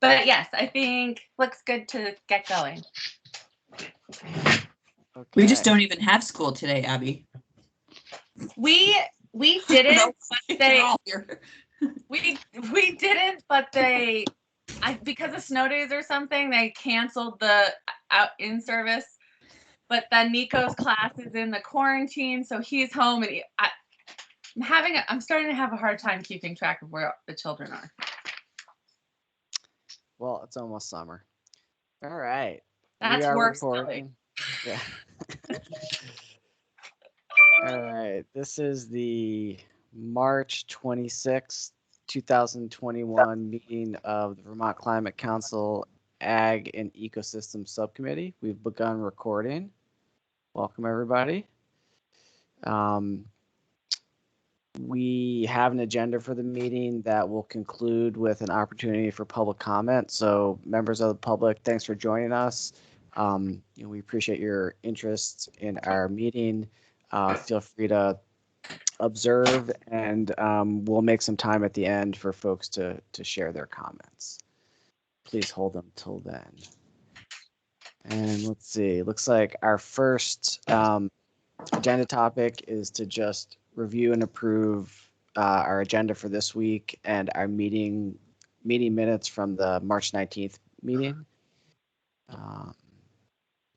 But yes, I think looks good to get going. Okay. We just don't even have school today, Abby. We didn't, but they all here. we didn't, but because of snow days or something, they canceled the out in service. But then Nico's class is in the quarantine, so he's home, and I'm starting to have a hard time keeping track of where the children are. Well, it's almost summer. All right. That's worse. Really. Yeah. All right. This is the March 26th, 2021 meeting of the Vermont Climate Council Ag and Ecosystem Subcommittee. We've begun recording. Welcome, everybody. We have an agenda for the meeting that will conclude with an opportunity for public comment. So members of the public, thanks for joining us. We appreciate your interest in our meeting. Feel free to observe, and we'll make some time at the end for folks to share their comments. Please hold them till then. And let's see, looks like our first agenda topic is to just review and approve our agenda for this week and our meeting minutes from the March 19th meeting.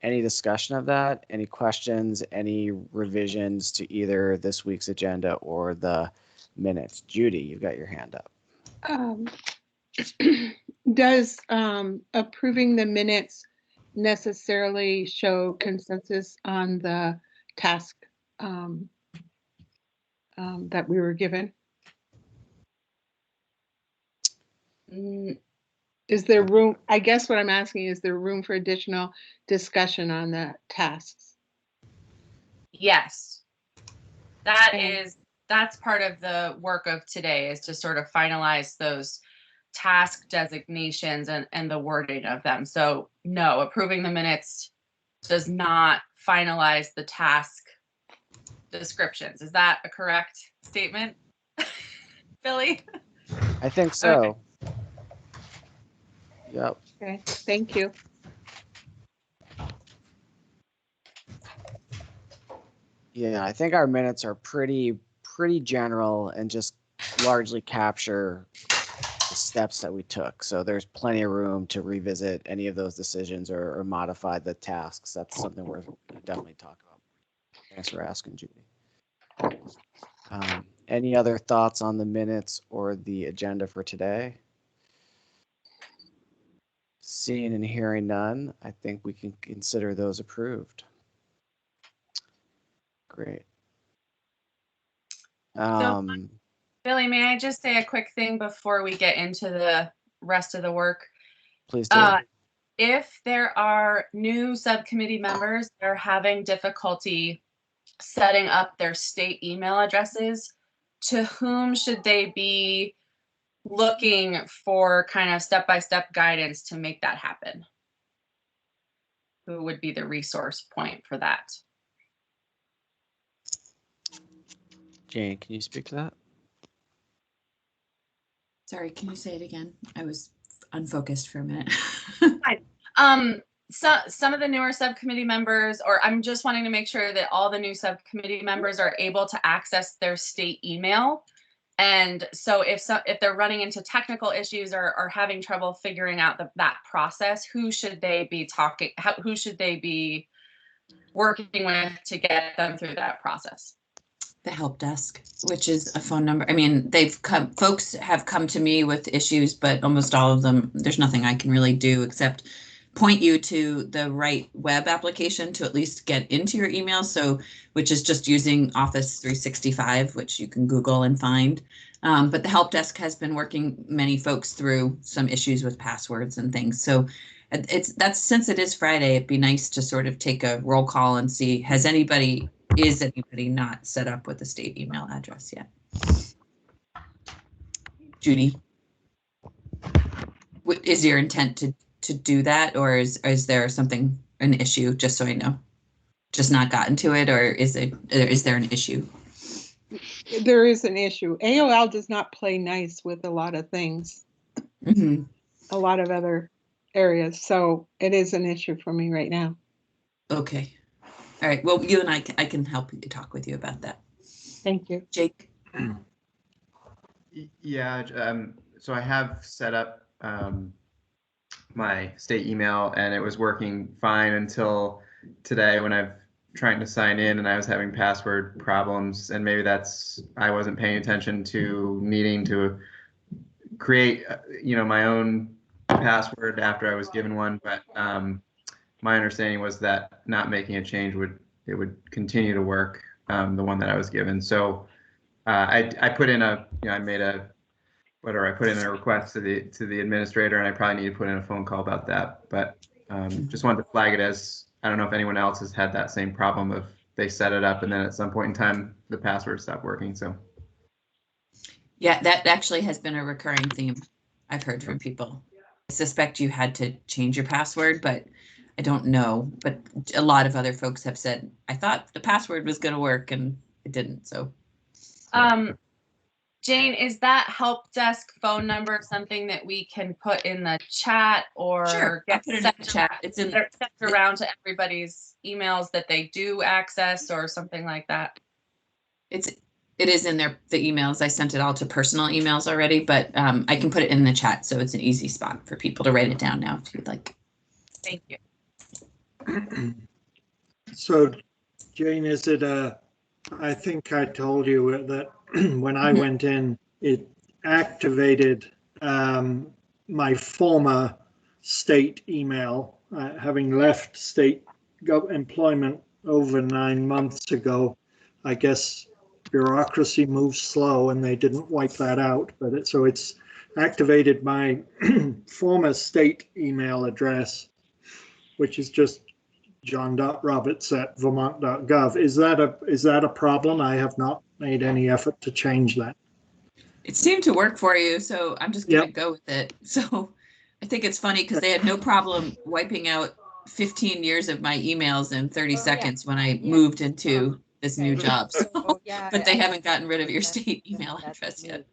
Any discussion of that? Any questions? Any revisions to either this week's agenda or the minutes? Judy, you've got your hand up. Does approving the minutes necessarily show consensus on the task that we were given? Is there room, I guess what I'm asking, is there room for additional discussion on the tasks? Yes. That's part of the work of today, is to sort of finalize those task designations and the wording of them. So no, approving the minutes does not finalize the task descriptions. Is that a correct statement, Billy? I think so. Okay. Yep. Okay, thank you. Yeah, I think our minutes are pretty general and just largely capture the steps that we took. So there's plenty of room to revisit any of those decisions or modify the tasks. That's something we're going to definitely talk about. Thanks for asking, Judy. Any other thoughts on the minutes or the agenda for today? Seeing and hearing none, I think we can consider those approved. Great. Billy, may I just say a quick thing before we get into the rest of the work? Please do. If there are new subcommittee members that are having difficulty setting up their state email addresses, to whom should they be looking for kind of step-by-step guidance to make that happen? Who would be the resource point for that? Jane, can you speak to that? Sorry, can you say it again? I was unfocused for a minute. So some of the newer subcommittee members, or I'm just wanting to make sure that all the new subcommittee members are able to access their state email. And so if they're running into technical issues or having trouble figuring out that process, who should they be who should they be working with to get them through that process? The help desk, which is a phone number. I mean, folks have come to me with issues, but almost all of them, there's nothing I can really do except point you to the right web application to at least get into your email. So, which is just using Office 365, which you can Google and find. But the help desk has been working many folks through some issues with passwords and things. So since it is Friday, it'd be nice to sort of take a roll call and see, is anybody not set up with a state email address yet? Judy, is your intent to do that, or is there an issue, just so I know? Just not gotten to it, or is there an issue? There is an issue. AOL does not play nice with a lot of things. Mm-hmm. a lot of other areas. So it is an issue for me right now. Okay. All right. Well, you and I can help you talk with you about that. Thank you. Jake. Yeah. So I have set up my state email, and it was working fine until today when I've trying to sign in and I was having password problems, and maybe I wasn't paying attention to needing to create my own password after I was given one, but my understanding was that not making a change would continue to work, the one that I was given. So I put in I put in a request to the administrator, and I probably need to put in a phone call about that. But just wanted to flag it as, I don't know if anyone else has had that same problem of they set it up and then at some point in time the password stopped working. So Yeah, that actually has been a recurring theme I've heard from people. I suspect you had to change your password, but I don't know. But a lot of other folks have said, I thought the password was going to work and it didn't. So Jane, is that help desk phone number something that we can put in the chat or sure, I'll put it in the chat. It's in sent around to everybody's emails that they do access or something like that? It is in the emails. I sent it all to personal emails already, but I can put it in the chat, so it's an easy spot for people to write it down now if you'd like. Thank you. So, Jane, is it I think I told you that when I went in, it activated my former state email, having left state employment over 9 months ago. I guess bureaucracy moves slow and they didn't wipe that out, but it's activated my former state email address, which is just john.roberts@vermont.gov. Is that a problem? I have not made any effort to change that. It seemed to work for you, so I'm just going to go with it. So I think it's funny because they had no problem wiping out 15 years of my emails in 30 seconds when I moved into this new job. So, but they haven't gotten rid of your state email address yet.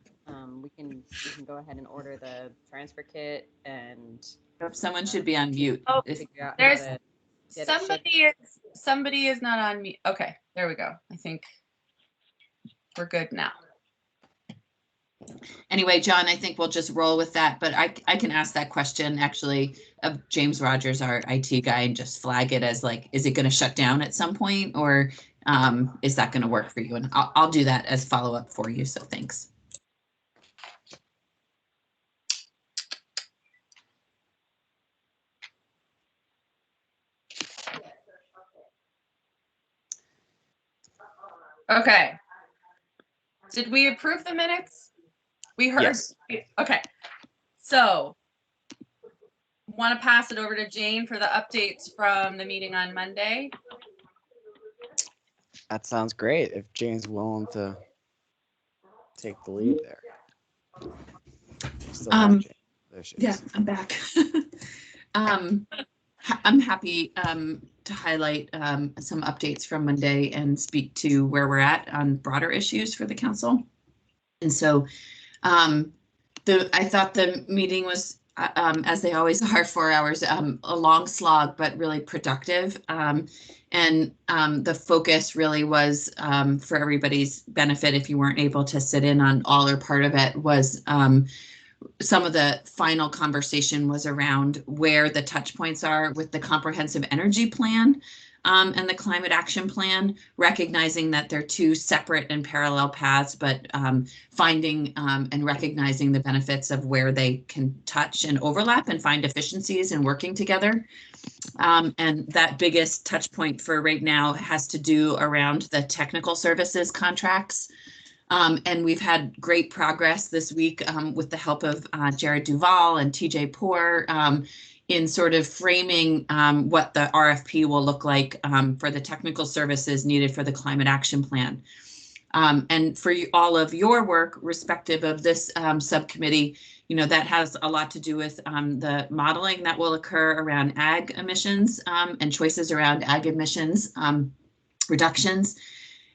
We can go ahead and order the transfer kit, and Someone should be on mute. Oh, figure out there's how to get somebody is not on mute. Okay, there we go. I think we're good now. Anyway, John, I think we'll just roll with that, but I can ask that question actually of James Rogers, our IT guy, and just flag it as like, is it going to shut down at some point, or is that going to work for you? And I'll do that as follow-up for you, so thanks. Okay. Did we approve the minutes? We heard. Yes. Okay. So want to pass it over to Jane for the updates from the meeting on Monday? That sounds great. If Jane's willing to take the lead there. Still have Jane. There she is. Yeah, I'm back. I'm happy to highlight some updates from Monday and speak to where we're at on broader issues for the council. And so I thought the meeting was, as they always are, 4 hours, a long slog, but really productive. And the focus really was, for everybody's benefit, if you weren't able to sit in on all or part of it, was some of the final conversation was around where the touch points are with the comprehensive energy plan and the climate action plan, recognizing that they're two separate and parallel paths, but finding and recognizing the benefits of where they can touch and overlap and find efficiencies in working together. And that biggest touch point for right now has to do around the technical services contracts. And we've had great progress this week with the help of Jared Duval and TJ Poor in sort of framing what the RFP will look like for the technical services needed for the climate action plan. And for all of your work, respective of this subcommittee, that has a lot to do with the modeling that will occur around ag emissions and choices around ag emissions reductions.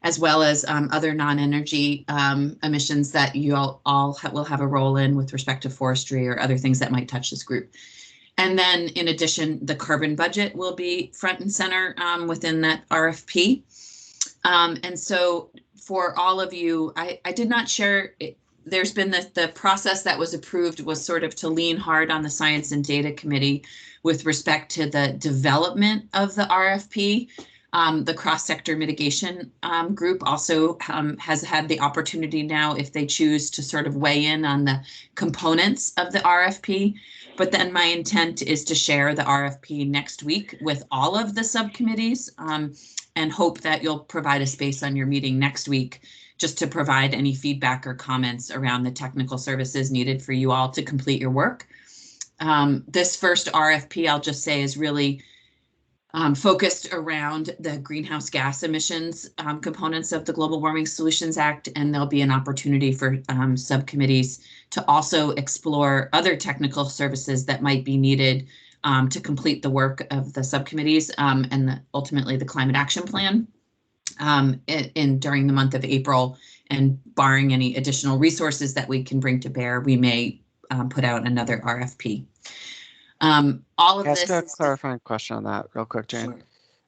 as well as other non-energy emissions that you all will have a role in with respect to forestry or other things that might touch this group. And then in addition, the carbon budget will be front and center within that RFP. And so for all of you, I did not share it. There's been the process that was approved was sort of to lean hard on the Science and Data Committee with respect to the development of the RFP. The cross-sector mitigation group also has had the opportunity now, if they choose, to sort of weigh in on the components of the RFP. But then my intent is to share the RFP next week with all of the subcommittees and hope that you'll provide a space on your meeting next week just to provide any feedback or comments around the technical services needed for you all to complete your work. This first RFP, I'll just say, is really focused around the greenhouse gas emissions components of the Global Warming Solutions Act, and there'll be an opportunity for subcommittees to also explore other technical services that might be needed to complete the work of the subcommittees and ultimately the climate action plan during the month of April. And barring any additional resources that we can bring to bear, we may put out another RFP. All of this. Can I ask a clarifying question on that real quick, Jane?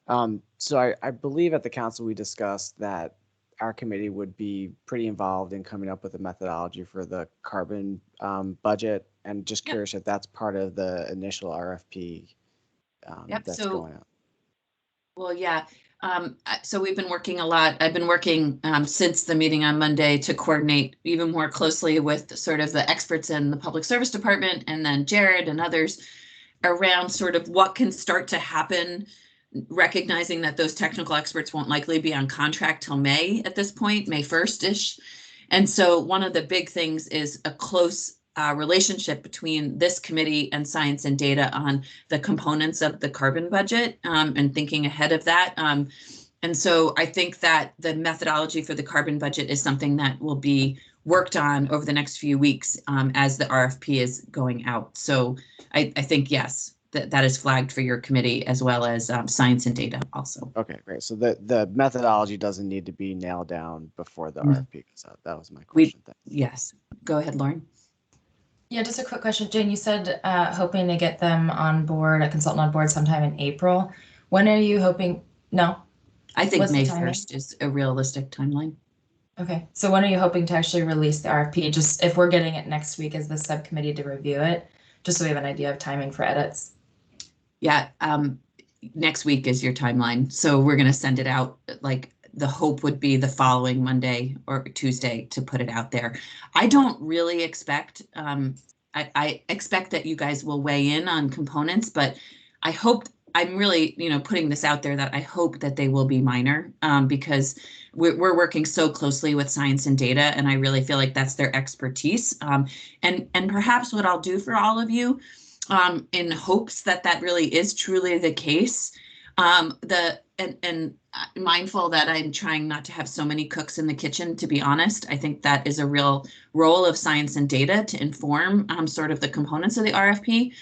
Sure. So I believe at the council we discussed that our committee would be pretty involved in coming up with a methodology for the carbon budget, and just curious if that's part of the initial RFP that's going on. Well, yeah. So we've been working a lot. I've been working since the meeting on Monday to coordinate even more closely with sort of the experts in the Public Service Department, and then Jared and others around sort of what can start to happen, recognizing that those technical experts won't likely be on contract till May at this point, May 1st-ish. And so one of the big things is a close relationship between this committee and Science and Data on the components of the carbon budget and thinking ahead of that. And so I think that the methodology for the carbon budget is something that will be worked on over the next few weeks as the RFP is going out. So I think, yes, that is flagged for your committee as well as Science and Data also. Okay, great. So the methodology doesn't need to be nailed down before the RFP, because that was my question. Yes, go ahead, Lauren. Yeah, just a quick question. Jane, you said hoping to get them on board, a consultant on board sometime in April. When are you hoping? No? I think May 1st is a realistic timeline. Okay, so when are you hoping to actually release the RFP? Just if we're getting it next week as the subcommittee to review it, just so we have an idea of timing for edits. Yeah, next week is your timeline. So we're going to send it out, like the hope would be the following Monday or Tuesday to put it out there. I don't really expect, I expect that you guys will weigh in on components, but I hope, I'm really, putting this out there that I hope that they will be minor because we're working so closely with Science and Data, and I really feel like that's their expertise. And perhaps what I'll do for all of you in hopes that that really is truly the case, and mindful that I'm trying not to have so many cooks in the kitchen, to be honest. I think that is a real role of Science and Data to inform sort of the components of the RFP.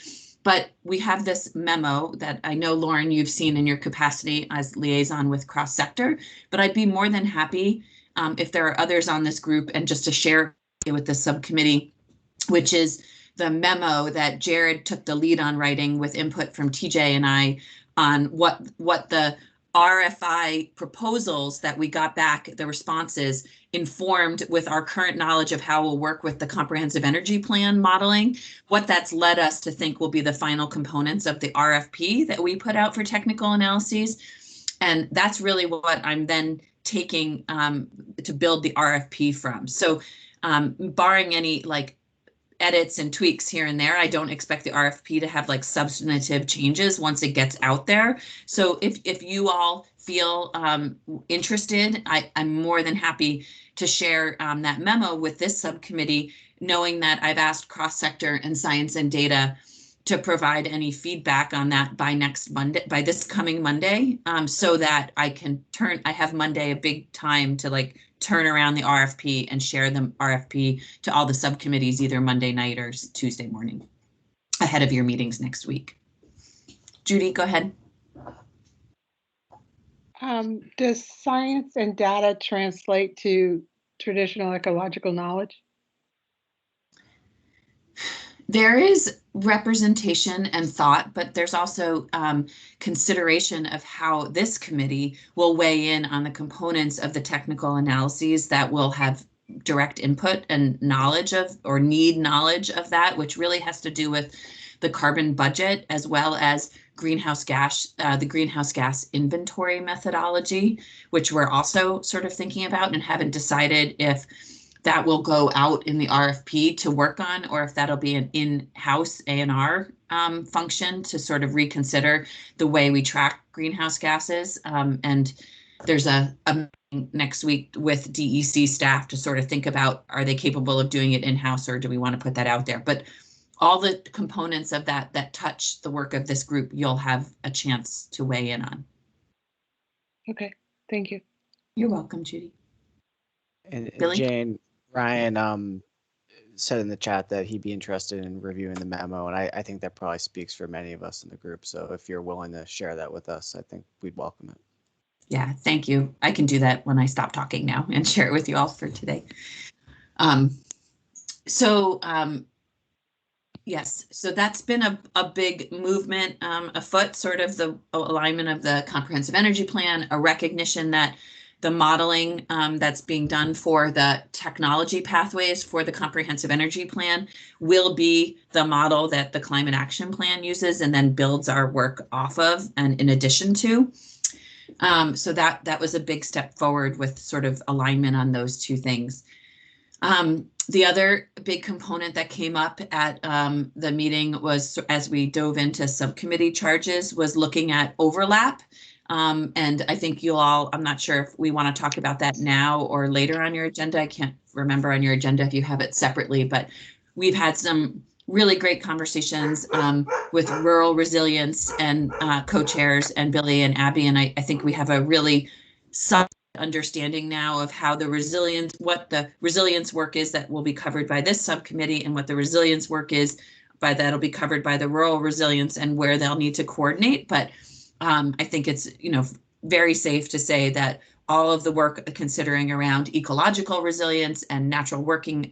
But we have this memo that I know, Lauren, you've seen in your capacity as liaison with cross sector, but I'd be more than happy if there are others on this group and just to share with the subcommittee, which is the memo that Jared took the lead on writing with input from TJ and I on what the RFI proposals that we got back, the responses, informed with our current knowledge of how we'll work with the comprehensive energy plan modeling, what that's led us to think will be the final components of the RFP that we put out for technical analyses. And that's really what I'm then taking to build the RFP from. So barring any edits and tweaks here and there, I don't expect the RFP to have substantive changes once it gets out there. So if you all feel interested, I'm more than happy to share that memo with this subcommittee, knowing that I've asked cross-sector and Science and Data to provide any feedback on that by next Monday, by this coming Monday, so that I have Monday a big time to turn around the RFP and share the RFP to all the subcommittees either Monday night or Tuesday morning ahead of your meetings next week. Judy, go ahead. Does science and data translate to traditional ecological knowledge? There is representation and thought, but there's also consideration of how this committee will weigh in on the components of the technical analyses that will have direct input and knowledge of, or need knowledge of that, which really has to do with the carbon budget as well as greenhouse gas, the greenhouse gas inventory methodology, which we're also sort of thinking about and haven't decided if that will go out in the RFP to work on, or if that'll be an in-house A&R function to sort of reconsider the way we track greenhouse gases. And there's a meeting next week with DEC staff to sort of think about, are they capable of doing it in-house, or do we want to put that out there? But all the components of that touch the work of this group, you'll have a chance to weigh in on. Okay, thank you. You're welcome, Judy. And Billy? Jane, Ryan said in the chat that he'd be interested in reviewing the memo, and I think that probably speaks for many of us in the group. So if you're willing to share that with us, I think we'd welcome it. Yeah, thank you. I can do that when I stop talking now and share it with you all for today. Yes, so that's been a big movement afoot, sort of the alignment of the comprehensive energy plan, a recognition that the modeling that's being done for the technology pathways for the comprehensive energy plan will be the model that the climate action plan uses and then builds our work off of and in addition to. So that was a big step forward with sort of alignment on those two things. The other big component that came up at the meeting was, as we dove into subcommittee charges, was looking at overlap. And I think you'll all, I'm not sure if we want to talk about that now or later on your agenda. I can't remember on your agenda if you have it separately, but we've had some really great conversations with rural resilience and co-chairs and Billy and Abby. And I think we have a really solid understanding now of how the resilience, what the resilience work is that will be covered by this subcommittee and what the resilience work is by that'll be covered by the rural resilience and where they'll need to coordinate. But I think it's, very safe to say that all of the work considering around ecological resilience and natural working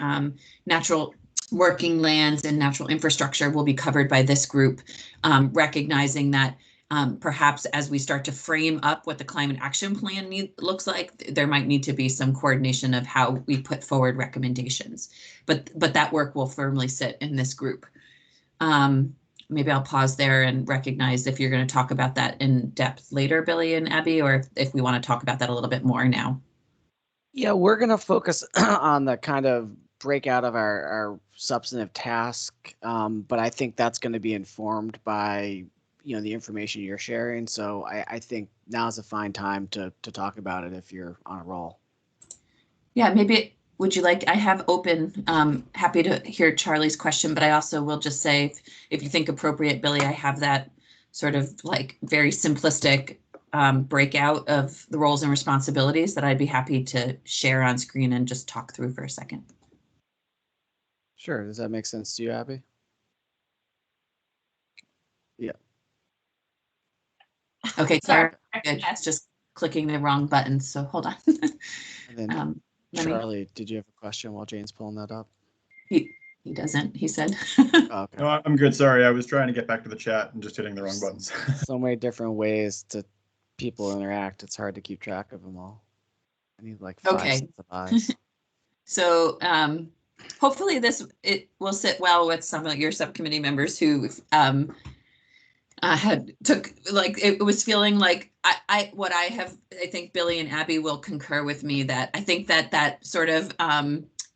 lands and natural infrastructure will be covered by this group, recognizing that perhaps as we start to frame up what the climate action plan looks like, there might need to be some coordination of how we put forward recommendations. But that work will firmly sit in this group. Maybe I'll pause there and recognize if you're going to talk about that in depth later, Billy and Abby, or if we want to talk about that a little bit more now. Yeah, we're going to focus on the kind of breakout of our substantive task, but I think that's going to be informed by the information you're sharing. So I think now's a fine time to talk about it if you're on a roll. Yeah, maybe would you like, I have open, happy to hear Charlie's question, but I also will just say, if you think appropriate, Billy, I have that sort of like very simplistic breakout of the roles and responsibilities that I'd be happy to share on screen and just talk through for a second. Sure. Does that make sense to you, Abby? Yeah. Okay, sorry, it's just clicking the wrong button, so hold on. And then Charlie, did you have a question while Jane's pulling that up? He doesn't, he said. Oh, okay. No, I'm good. Sorry, I was trying to get back to the chat and just hitting the wrong buttons. So many different ways to people interact. It's hard to keep track of them all. I need like 5 sets of eyes. So hopefully it will sit well with some of your subcommittee members who it was feeling like I think Billy and Abby will concur with me that I think that sort of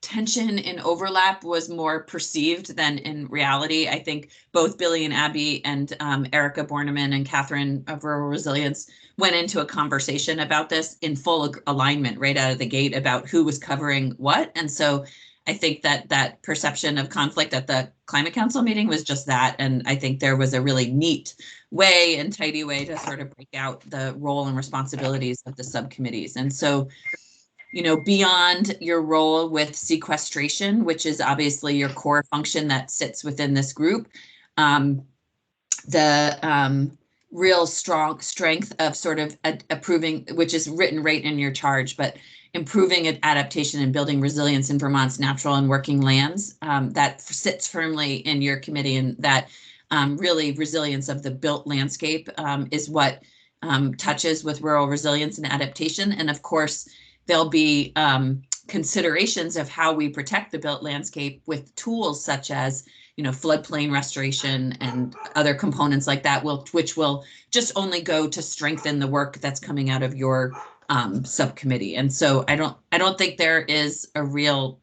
tension and overlap was more perceived than in reality. I think both Billy and Abby and Erica Borneman and Catherine of Rural Resilience went into a conversation about this in full alignment right out of the gate about who was covering what. And so I think that perception of conflict at the Climate Council meeting was just that. And I think there was a really neat way and tidy way to sort of break out the role and responsibilities of the subcommittees. And so, beyond your role with sequestration, which is obviously your core function that sits within this group, real strong strength of sort of approving, which is written right in your charge, but improving adaptation and building resilience in Vermont's natural and working lands. That sits firmly in your committee, and that really resilience of the built landscape is what touches with rural resilience and adaptation. And of course, there'll be considerations of how we protect the built landscape with tools such as, you know, floodplain restoration and other components like that, which will just only go to strengthen the work that's coming out of your subcommittee. And so I don't think there is a real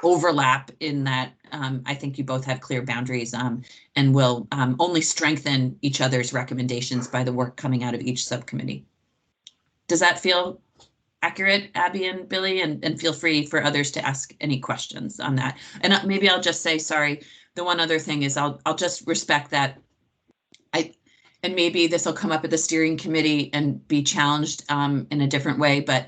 overlap in that. I think you both have clear boundaries and will only strengthen each other's recommendations by the work coming out of each subcommittee. Does that feel accurate, Abby and Billy? And feel free for others to ask any questions on that. And maybe I'll just say, sorry, the one other thing is I'll just respect that and maybe this will come up at the steering committee and be challenged in a different way, but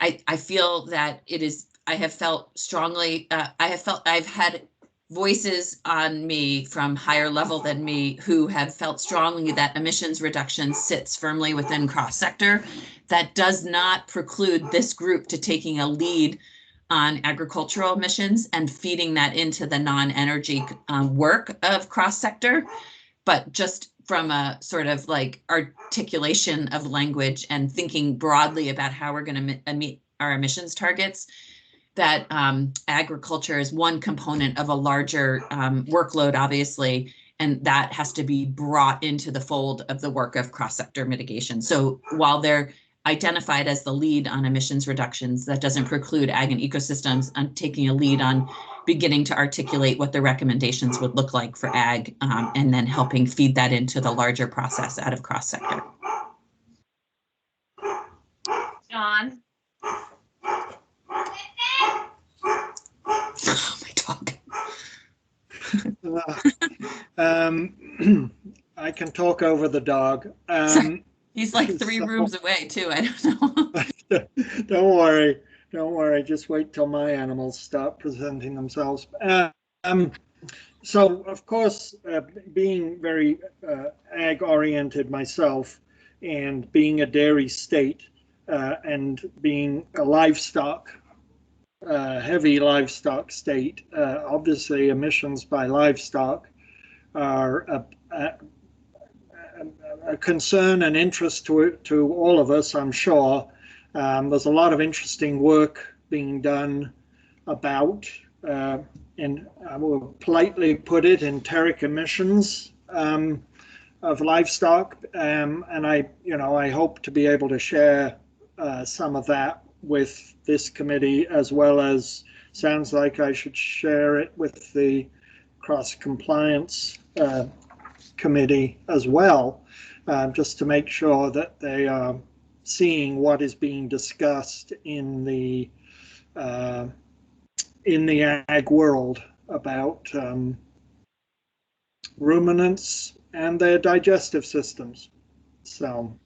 I feel that it is, I have felt strongly, I've had voices on me from higher level than me who have felt strongly that emissions reduction sits firmly within cross-sector. That does not preclude this group to taking a lead on agricultural emissions and feeding that into the non-energy work of cross-sector, but just from a sort of like articulation of language and thinking broadly about how we're going to meet our emissions targets, that agriculture is one component of a larger workload, obviously, and that has to be brought into the fold of the work of cross-sector mitigation. So while they're identified as the lead on emissions reductions, that doesn't preclude ag and ecosystems on taking a lead on beginning to articulate what the recommendations would look like for ag, and then helping feed that into the larger process out of cross-sector. John? Oh, my dog. I can talk over the dog. He's like 3 rooms away too. I don't know. Don't worry. Just wait till my animals start presenting themselves. So of course, being very ag oriented myself, and being a dairy state, and being a livestock, heavy livestock state, obviously emissions by livestock are a concern and interest to all of us, I'm sure. There's a lot of interesting work being done about, and I will politely put it, enteric emissions of livestock, and I hope to be able to share some of that with this committee, as well as sounds like I should share it with the cross-compliance committee as well, just to make sure that they are seeing what is being discussed in the ag world about ruminants and their digestive systems. So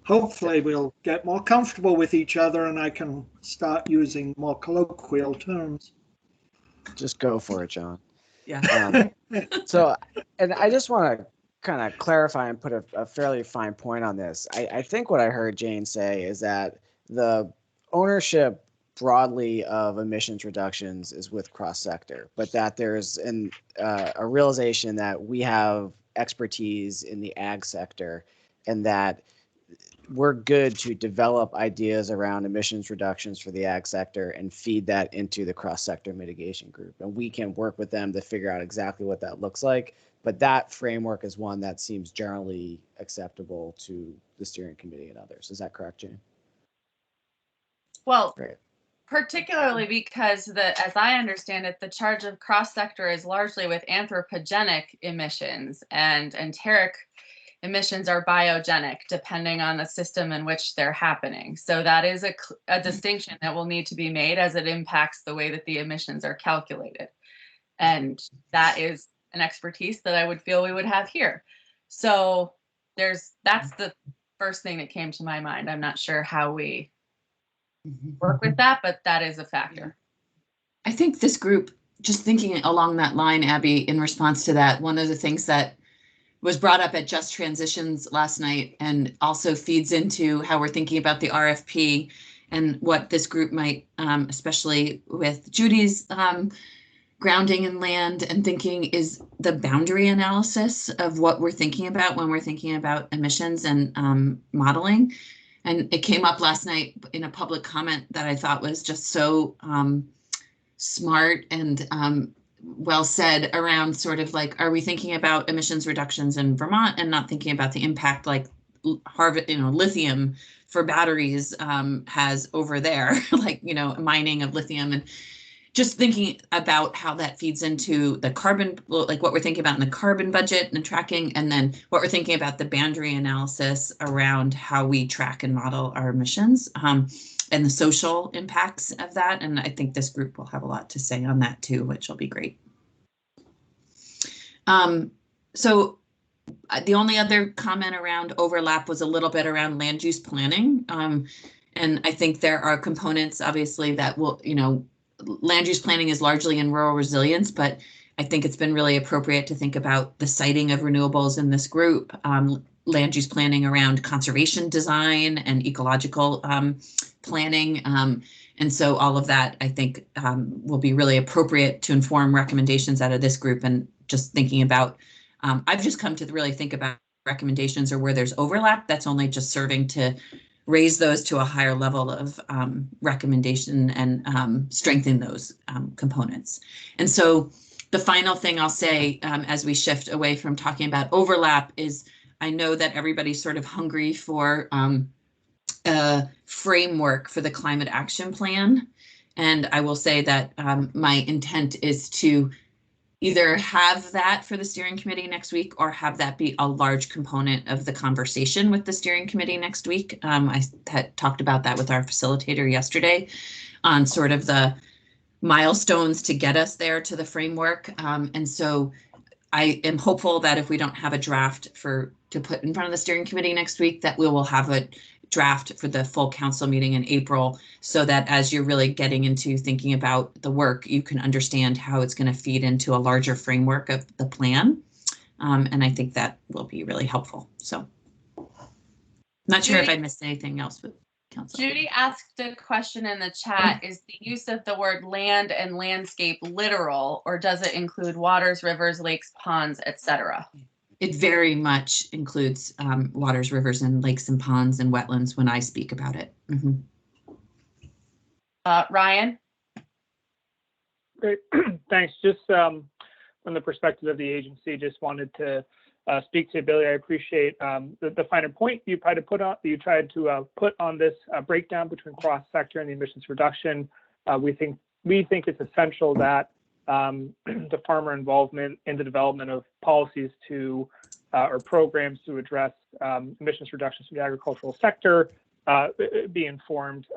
hopefully we'll get more comfortable with each other and I can start using more colloquial terms. Just go for it, John. Yeah. So, and I just want to kind of clarify and put a fairly fine point on this. I think what I heard Jane say is that the ownership broadly of emissions reductions is with cross-sector, but that there's a realization that we have expertise in the ag sector, and that we're good to develop ideas around emissions reductions for the ag sector and feed that into the cross-sector mitigation group. And we can work with them to figure out exactly what that looks like. But that framework is one that seems generally acceptable to the steering committee and others. Is that correct, Jane? Well, Great. Particularly because as I understand it, the charge of cross-sector is largely with anthropogenic emissions, and enteric emissions are biogenic, depending on the system in which they're happening. So that is a distinction that will need to be made as it impacts the way that the emissions are calculated. And that is an expertise that I would feel we would have here. So that's the first thing that came to my mind. I'm not sure how we work with that, but that is a factor. I think this group, just thinking along that line, Abby, in response to that, one of the things that was brought up at Just Transitions last night, and also feeds into how we're thinking about the RFP and what this group might, especially with Judy's grounding in land and thinking, is the boundary analysis of what we're thinking about when we're thinking about emissions and modeling. And it came up last night in a public comment that I thought was just so smart and well said around sort of like, are we thinking about emissions reductions in Vermont and not thinking about the impact like lithium for batteries has over there, like, mining of lithium, and just thinking about how that feeds into the carbon, like what we're thinking about in the carbon budget and tracking, and then what we're thinking about the boundary analysis around how we track and model our emissions and the social impacts of that. And I think this group will have a lot to say on that too, which will be great. So the only other comment around overlap was a little bit around land use planning. And I think there are components, obviously, that will, land use planning is largely in rural resilience, but I think it's been really appropriate to think about the siting of renewables in this group, land use planning around conservation design and ecological planning. And so all of that, I think, will be really appropriate to inform recommendations out of this group. And just thinking about, I've just come to really think about recommendations or where there's overlap, that's only just serving to raise those to a higher level of recommendation and strengthen those components. And so the final thing I'll say as we shift away from talking about overlap is, I know that everybody's sort of hungry for a framework for the climate action plan. And I will say that my intent is to either have that for the steering committee next week or have that be a large component of the conversation with the steering committee next week. I had talked about that with our facilitator yesterday on sort of the milestones to get us there to the framework. And so I am hopeful that if we don't have a draft to put in front of the steering committee next week, that we will have a draft for the full council meeting in April, so that as you're really getting into thinking about the work, you can understand how it's going to feed into a larger framework of the plan. And I think that will be really helpful. So not sure if I missed anything else with council. Judy asked a question in the chat. Is the use of the word land and landscape literal, or does it include waters, rivers, lakes, ponds, etc.? It very much includes waters, rivers, and lakes and ponds and wetlands when I speak about it. Mm-hmm. Ryan? Great, thanks. Just from the perspective of the agency, just wanted to speak to Billy. I appreciate the finer point you tried to put on this breakdown between cross-sector and the emissions reduction. We think it's essential that the farmer involvement in the development of policies or programs to address emissions reductions from the agricultural sector be informed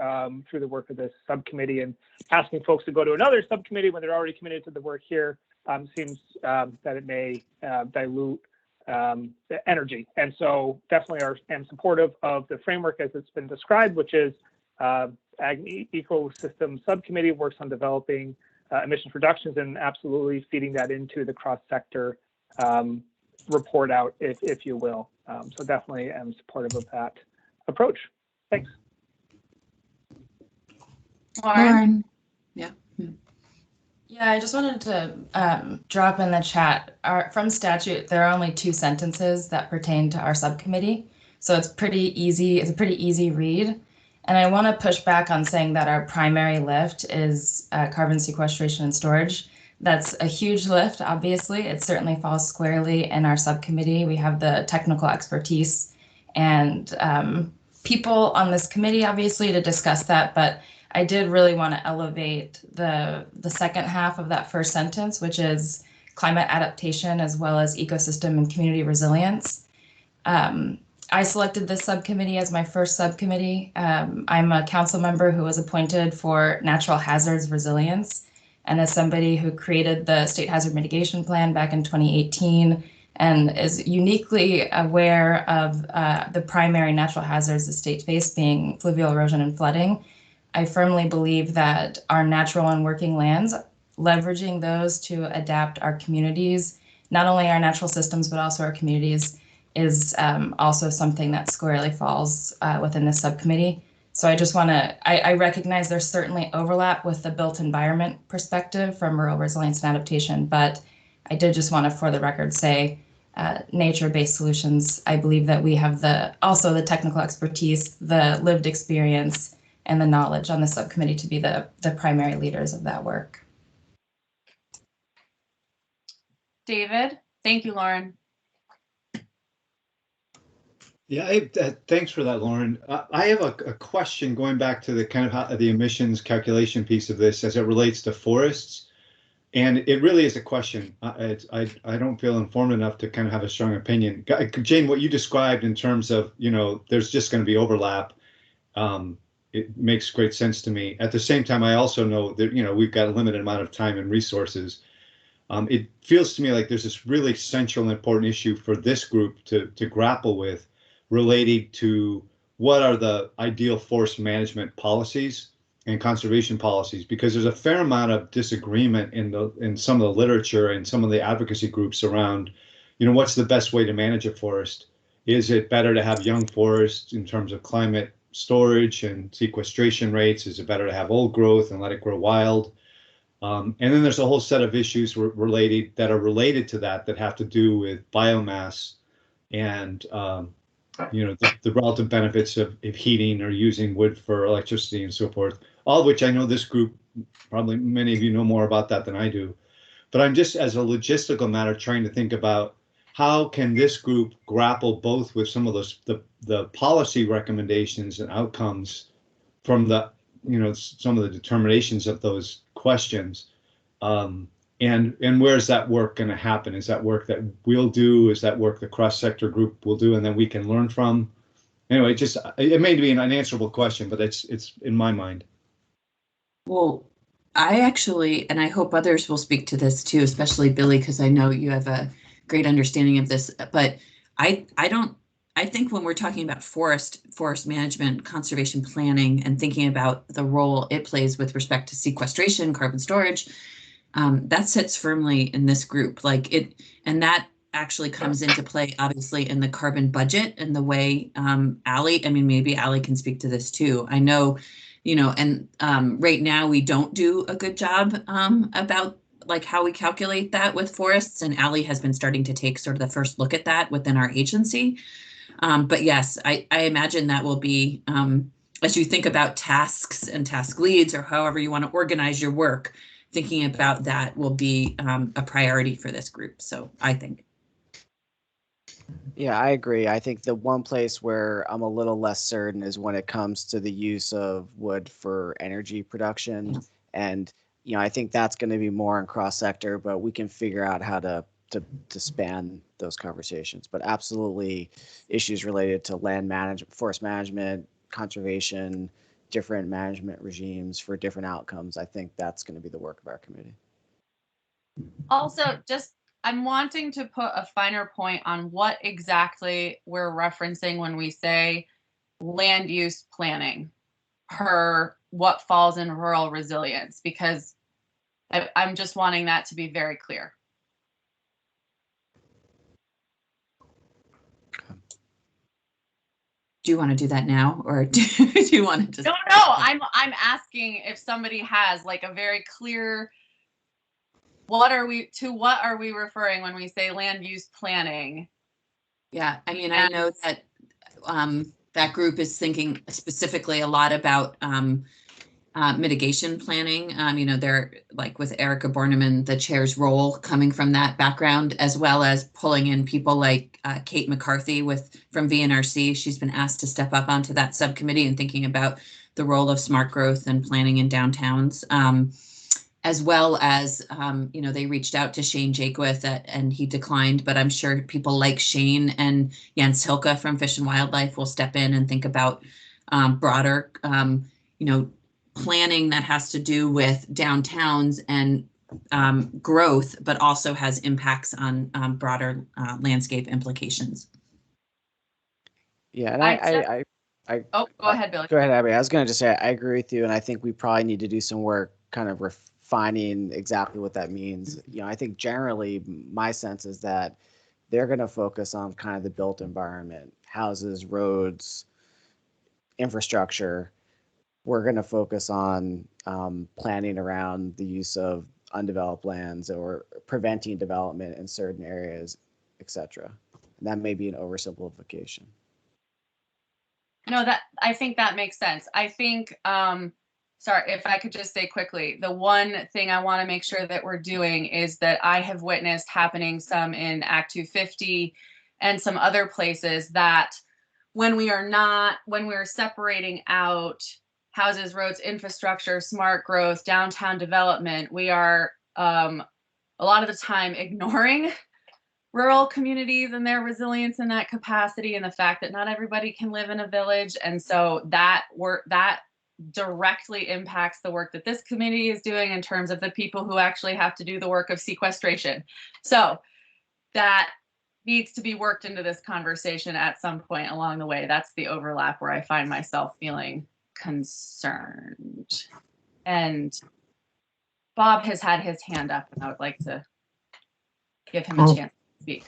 through the work of this subcommittee. And asking folks to go to another subcommittee when they're already committed to the work here seems that it may dilute the energy. And so definitely am supportive of the framework as it's been described, which is Ag Ecosystem Subcommittee works on developing emissions reductions and absolutely feeding that into the cross-sector report out, if you will. So definitely am supportive of that approach. Thanks. Lauren? Yeah. Yeah, I just wanted to drop in the chat. From statute, there are only 2 sentences that pertain to our subcommittee. So it's pretty easy. It's a pretty easy read. And I want to push back on saying that our primary lift is carbon sequestration and storage. That's a huge lift, obviously. It certainly falls squarely in our subcommittee. We have the technical expertise and people on this committee, obviously, to discuss that. But I did really want to elevate the second half of that first sentence, which is climate adaptation as well as ecosystem and community resilience. I selected this subcommittee as my first subcommittee. I'm a council member who was appointed for natural hazards resilience, and as somebody who created the state hazard mitigation plan back in 2018 and is uniquely aware of the primary natural hazards the state faced, being fluvial erosion and flooding, I firmly believe that our natural and working lands, leveraging those to adapt our communities not only our natural systems, but also our communities is also something that squarely falls within this subcommittee. So I just want to, I recognize there's certainly overlap with the built environment perspective from rural resilience and adaptation, but I did just want to, for the record, say nature-based solutions. I believe that we have also the technical expertise, the lived experience, and the knowledge on the subcommittee to be the primary leaders of that work. David, thank you, Lauren. Yeah, thanks for that, Lauren. I have a question going back to the kind of how the emissions calculation piece of this as it relates to forests. And it really is a question. I don't feel informed enough to kind of have a strong opinion. Jane, what you described in terms of, there's just going to be overlap. It makes great sense to me. At the same time, I also know that, we've got a limited amount of time and resources. It feels to me like there's this really central and important issue for this group to grapple with, related to what are the ideal forest management policies and conservation policies, because there's a fair amount of disagreement in some of the literature and some of the advocacy groups around, what's the best way to manage a forest? Is it better to have young forests in terms of climate storage and sequestration rates? Is it better to have old growth and let it grow wild? And then there's a whole set of issues related to that have to do with biomass and the relative benefits of heating or using wood for electricity and so forth, all of which I know this group, probably many of you know more about that than I do. But I'm just, as a logistical matter, trying to think about how can this group grapple both with some of those the policy recommendations and outcomes from the some of the determinations of those questions, and where's that work going to happen? Is that work that we'll do? Is that work the cross-sector group will do and then we can learn from? Anyway, it may be an unanswerable question, but it's in my mind. Well, I actually, and I hope others will speak to this too, especially Billy, because I know you have a great understanding of this, but I think when we're talking about forest management, conservation planning, and thinking about the role it plays with respect to sequestration, carbon storage, that sits firmly in this group, and that actually comes into play, obviously, in the carbon budget and the way maybe Allie can speak to this too. I know, and right now we don't do a good job about how we calculate that with forests, and Allie has been starting to take sort of the first look at that within our agency. But yes, I imagine that will be, as you think about tasks and task leads, or however you want to organize your work, thinking about that will be a priority for this group. So I think. Yeah, I agree. I think the one place where I'm a little less certain is when it comes to the use of wood for energy production. Yeah. And, I think that's going to be more in cross-sector, but we can figure out how to span those conversations. But absolutely issues related to land management, forest management, conservation, different management regimes for different outcomes. I think that's going to be the work of our committee. Also, I'm wanting to put a finer point on what exactly we're referencing when we say land use planning per what falls in rural resilience, because I'm just wanting that to be very clear. Do you want to do that now, or do you want to just? No. I'm asking if somebody has a very clear. What are we referring when we say land use planning? Yeah, I know that that group is thinking specifically a lot about mitigation planning. They're with Erica Borneman, the chair's role coming from that background, as well as pulling in people like Kate McCarthy from VNRC. She's been asked to step up onto that subcommittee and thinking about the role of smart growth and planning in downtowns. As well as, they reached out to Shane Jakewith and he declined, but I'm sure people like Shane and Jens Hilke from Fish and Wildlife will step in and think about broader, planning that has to do with downtowns and growth, but also has impacts on broader landscape implications. Yeah, and go ahead, Billy. Go ahead, Abby. I was going to just say I agree with you, and I think we probably need to do some work kind of defining exactly what that means. I think generally my sense is that they're going to focus on kind of the built environment, houses, roads, infrastructure. We're going to focus on planning around the use of undeveloped lands or preventing development in certain areas, etc. And that may be an oversimplification. No, I think that makes sense. I think, sorry, if I could just say quickly, the one thing I want to make sure that we're doing is that I have witnessed happening some in Act 250 and some other places that when we're separating out houses, roads, infrastructure, smart growth, downtown development, we are a lot of the time ignoring rural communities and their resilience in that capacity, and the fact that not everybody can live in a village. And so that directly impacts the work that this committee is doing in terms of the people who actually have to do the work of sequestration. So that needs to be worked into this conversation at some point along the way. That's the overlap where I find myself feeling concerned. And Bob has had his hand up, and I would like to give him a chance to speak.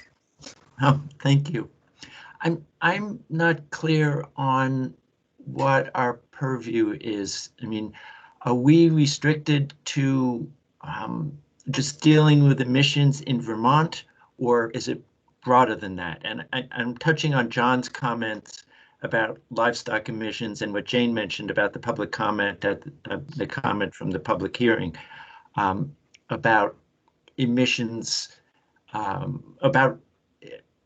Oh, thank you. I'm not clear on what our purview is. I mean, are we restricted to just dealing with emissions in Vermont, or is it broader than that? And I'm touching on John's comments about livestock emissions and what Jane mentioned about the public comment at the comment from the public hearing about emissions, about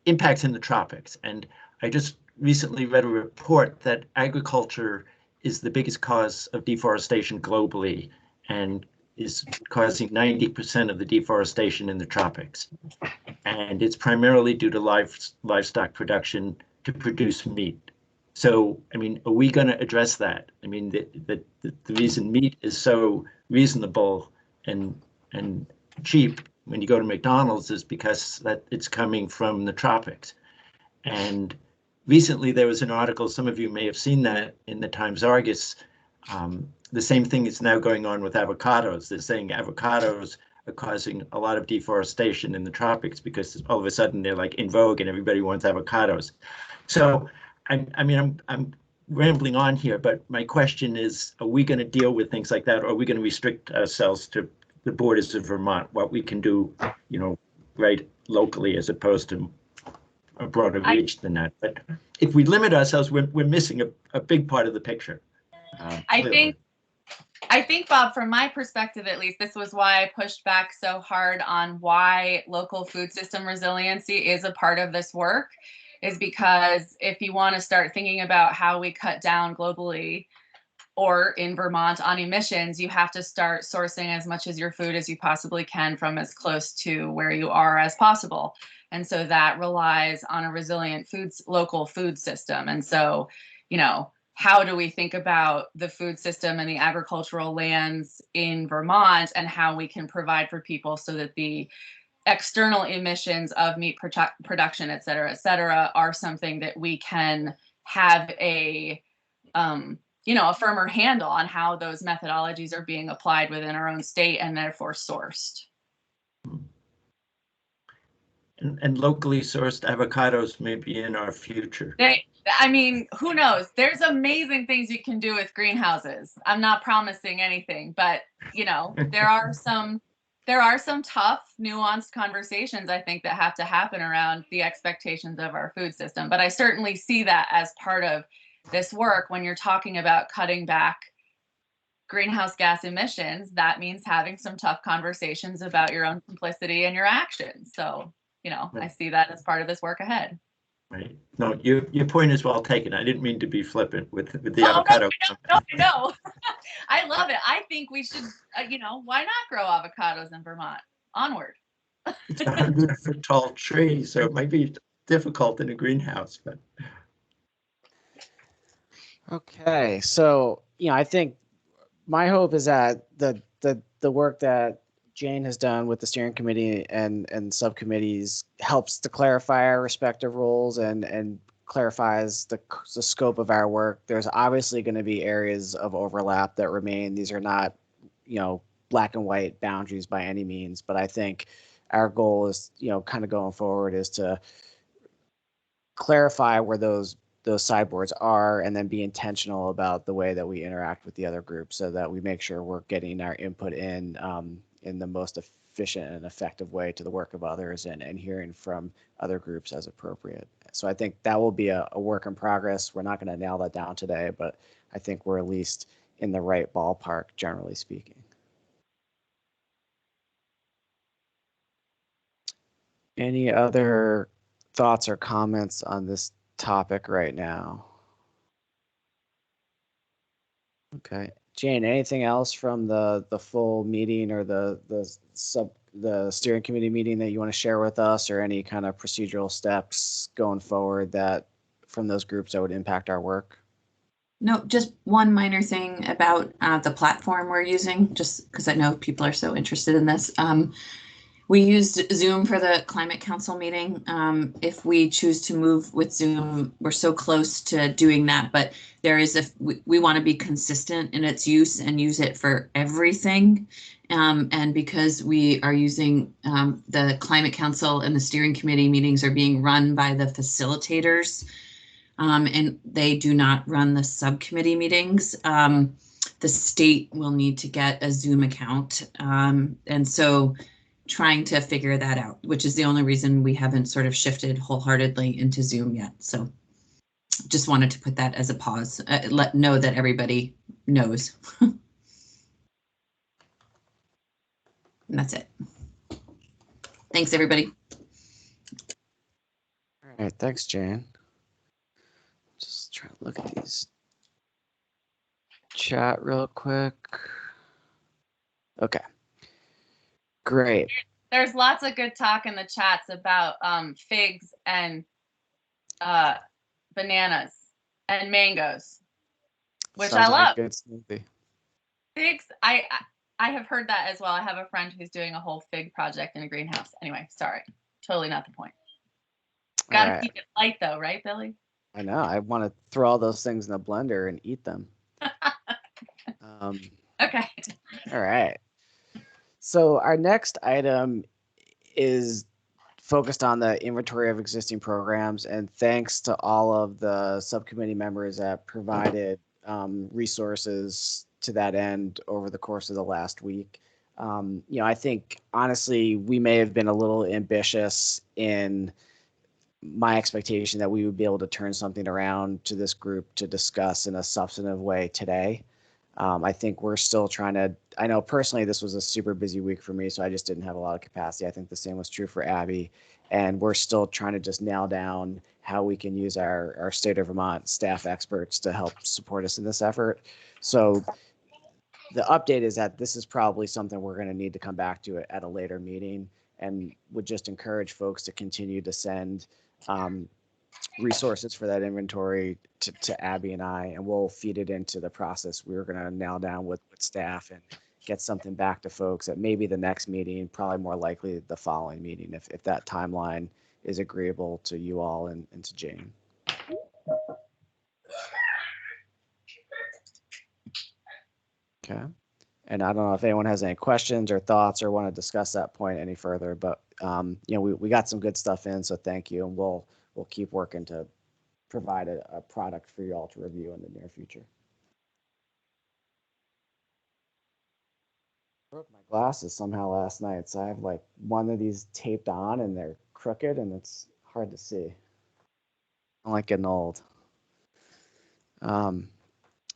impacts in the tropics. And I just recently read a report that agriculture is the biggest cause of deforestation globally and is causing 90% of the deforestation in the tropics. And it's primarily due to livestock production to produce meat. So, I mean, are we going to address that? I mean, the reason meat is so reasonable and cheap when you go to McDonald's is because that it's coming from the tropics. And recently there was an article, some of you may have seen that in the Times Argus. The same thing is now going on with avocados. They're saying avocados are causing a lot of deforestation in the tropics because all of a sudden they're like in vogue and everybody wants avocados. So, I'm rambling on here, but my question is, are we going to deal with things like that, or are we going to restrict ourselves to the borders of Vermont, what we can do, right locally as opposed to a broader reach than that? But if we limit ourselves, we're missing a big part of the picture. I think, Bob, from my perspective, at least, this was why I pushed back so hard on why local food system resiliency is a part of this work, is because if you want to start thinking about how we cut down globally or in Vermont on emissions, you have to start sourcing as much as your food as you possibly can from as close to where you are as possible. And so that relies on a resilient local food system. And so, how do we think about the food system and the agricultural lands in Vermont and how we can provide for people so that the external emissions of meat production, et cetera, are something that we can have a firmer handle on how those methodologies are being applied within our own state and therefore sourced. And locally sourced avocados may be in our future. Who knows? There's amazing things you can do with greenhouses. I'm not promising anything, but there are some tough, nuanced conversations, I think, that have to happen around the expectations of our food system. But I certainly see that as part of this work. When you're talking about cutting back greenhouse gas emissions, that means having some tough conversations about your own complicity and your actions. So, I see that as part of this work ahead. Right. No, your point is well taken. I didn't mean to be flippant with the avocado. No. I love it. I think we should, why not grow avocados in Vermont? Onward. It's a 100-foot tall tree, so it might be difficult in a greenhouse, but. Okay, so I think my hope is that the work that Jane has done with the steering committee and subcommittees helps to clarify our respective roles and clarifies the scope of our work. There's obviously going to be areas of overlap that remain. These are not, black and white boundaries by any means, but I think our goal is, kind of going forward is to clarify where those sideboards are and then be intentional about the way that we interact with the other groups so that we make sure we're getting our input in the most efficient and effective way to the work of others and hearing from other groups as appropriate. So I think that will be a work in progress. We're not going to nail that down today, but I think we're at least in the right ballpark, generally speaking. Any other thoughts or comments on this topic right now? Okay, Jane, anything else from the full meeting or the steering committee meeting that you want to share with us, or any kind of procedural steps going forward that from those groups that would impact our work? No, just one minor thing about the platform we're using, just because I know people are so interested in this. We used Zoom for the Climate Council meeting. If we choose to move with Zoom, we're so close to doing that, but there is we want to be consistent in its use and use it for everything. And because we are using the Climate Council and the steering committee meetings are being run by the facilitators, and they do not run the subcommittee meetings, the state will need to get a Zoom account. And so trying to figure that out, which is the only reason we haven't sort of shifted wholeheartedly into Zoom yet. So just wanted to put that as a pause, know that everybody knows. And that's it. Thanks, everybody. All right, thanks, Jane. Just trying to look at these chat real quick. Okay. Great. There's lots of good talk in the chats about figs and bananas and mangoes, which Sounds I like a love. good smoothie. Figs, I have heard that as well. I have a friend who's doing a whole fig project in a greenhouse. Anyway, sorry, totally not the point. Got to keep it light though, right, Billy? I know. I want to throw all those things in a blender and eat them. Okay. All right. So our next item is focused on the inventory of existing programs, and thanks to all of the subcommittee members that provided resources to that end over the course of the last week. I think honestly we may have been a little ambitious in my expectation that we would be able to turn something around to this group to discuss in a substantive way today. I think we're still trying to, I know personally this was a super busy week for me, so I just didn't have a lot of capacity. I think the same was true for Abby, and we're still trying to just nail down how we can use our state of Vermont staff experts to help support us in this effort. So the update is that this is probably something we're going to need to come back to it at a later meeting, and would just encourage folks to continue to send resources for that inventory to Abby and I, and we'll feed it into the process. We're going to nail down with staff and get something back to folks at maybe the next meeting, probably more likely the following meeting, if that timeline is agreeable to you all and to Jane. Okay. And I don't know if anyone has any questions or thoughts or want to discuss that point any further, but we got some good stuff in, so thank you, and we'll keep working to provide a product for you all to review in the near future. I broke my glasses somehow last night, so I have like one of these taped on and they're crooked and it's hard to see. I'm like getting old. All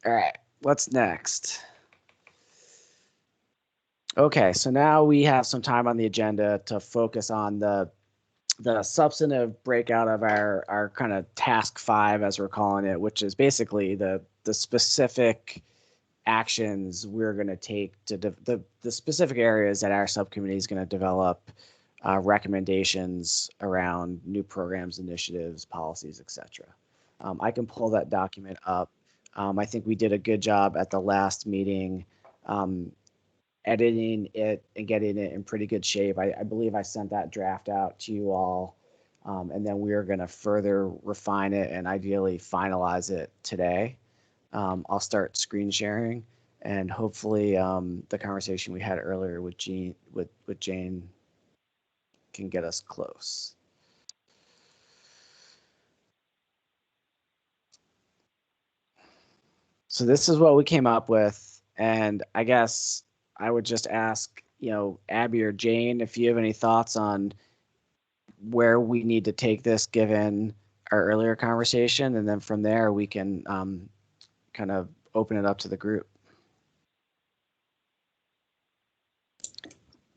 right, what's next? Okay, so now we have some time on the agenda to focus on the substantive breakout of our kind of task 5, as we're calling it, which is basically the specific actions we're going to take to the specific areas that our subcommittee is going to develop recommendations around new programs, initiatives, policies, etc. I can pull that document up. I think we did a good job at the last meeting editing it and getting it in pretty good shape. I believe I sent that draft out to you all, and then we are going to further refine it and ideally finalize it today. I'll start screen sharing, And hopefully the conversation we had earlier with Jane can get us close. So this is what we came up with, and I guess I would just ask, Abby or Jane, if you have any thoughts on where we need to take this given our earlier conversation, and then from there we can kind of open it up to the group.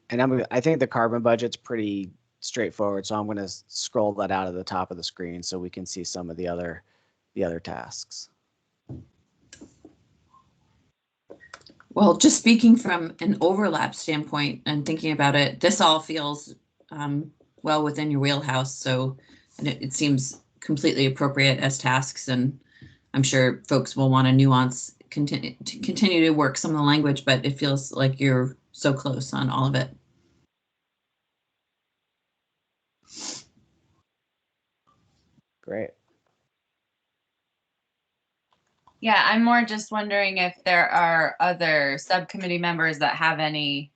And I think the carbon budget's pretty straightforward, so I'm going to scroll that out at the top of the screen so we can see some of the other tasks. Well, just speaking from an overlap standpoint and thinking about it, this all feels well within your wheelhouse. So it seems completely appropriate as tasks, and I'm sure folks will want to continue to work some of the language, but it feels like you're so close on all of it. Great. Yeah, I'm more just wondering if there are other subcommittee members that have anything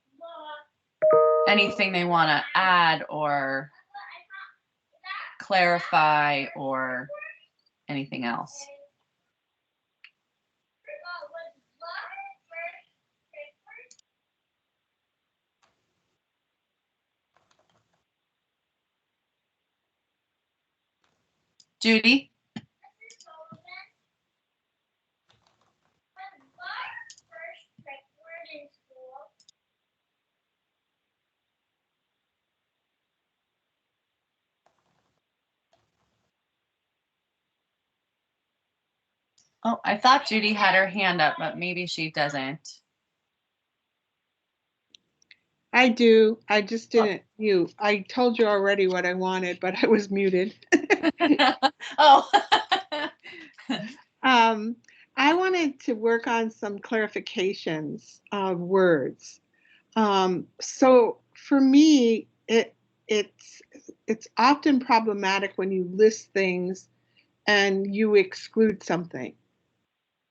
they want to add or clarify or anything else. Judy? Oh, I thought Judy had her hand up, but maybe she doesn't. I do. I just didn't mute. I told you already what I wanted, but I was muted. Oh. I wanted to work on some clarifications of words. So for me, it's often problematic when you list things and you exclude something.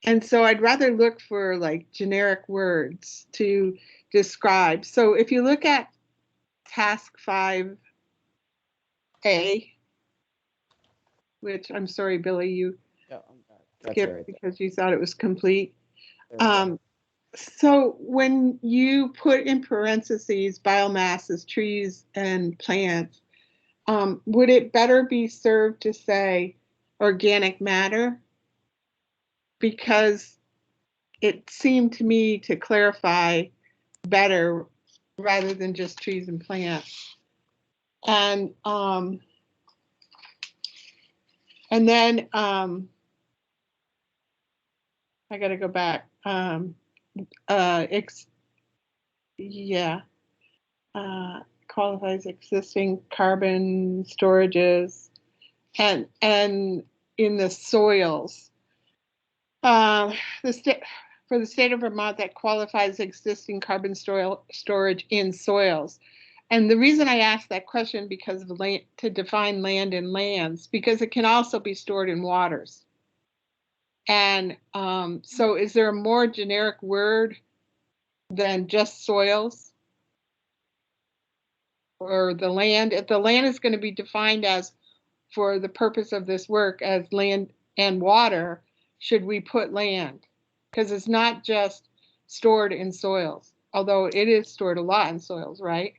And so I'd rather look for like generic words to describe. So if you look at task 5A, which I'm sorry, Billy, you skipped because you thought it was complete. So when you put in parentheses biomass as trees and plants, would it better be served to say organic matter? Because it seemed to me to clarify better rather than just trees and plants. And then I got to go back. Qualifies existing carbon storages and in the soils. For the state of Vermont, that qualifies existing carbon storage in soils. And the reason I asked that question because of land, to define land and lands, because it can also be stored in waters. And so is there a more generic word than just soils? Or the land? If the land is going to be defined as, for the purpose of this work, as land and water, should we put land? Because it's not just stored in soils, although it is stored a lot in soils, right?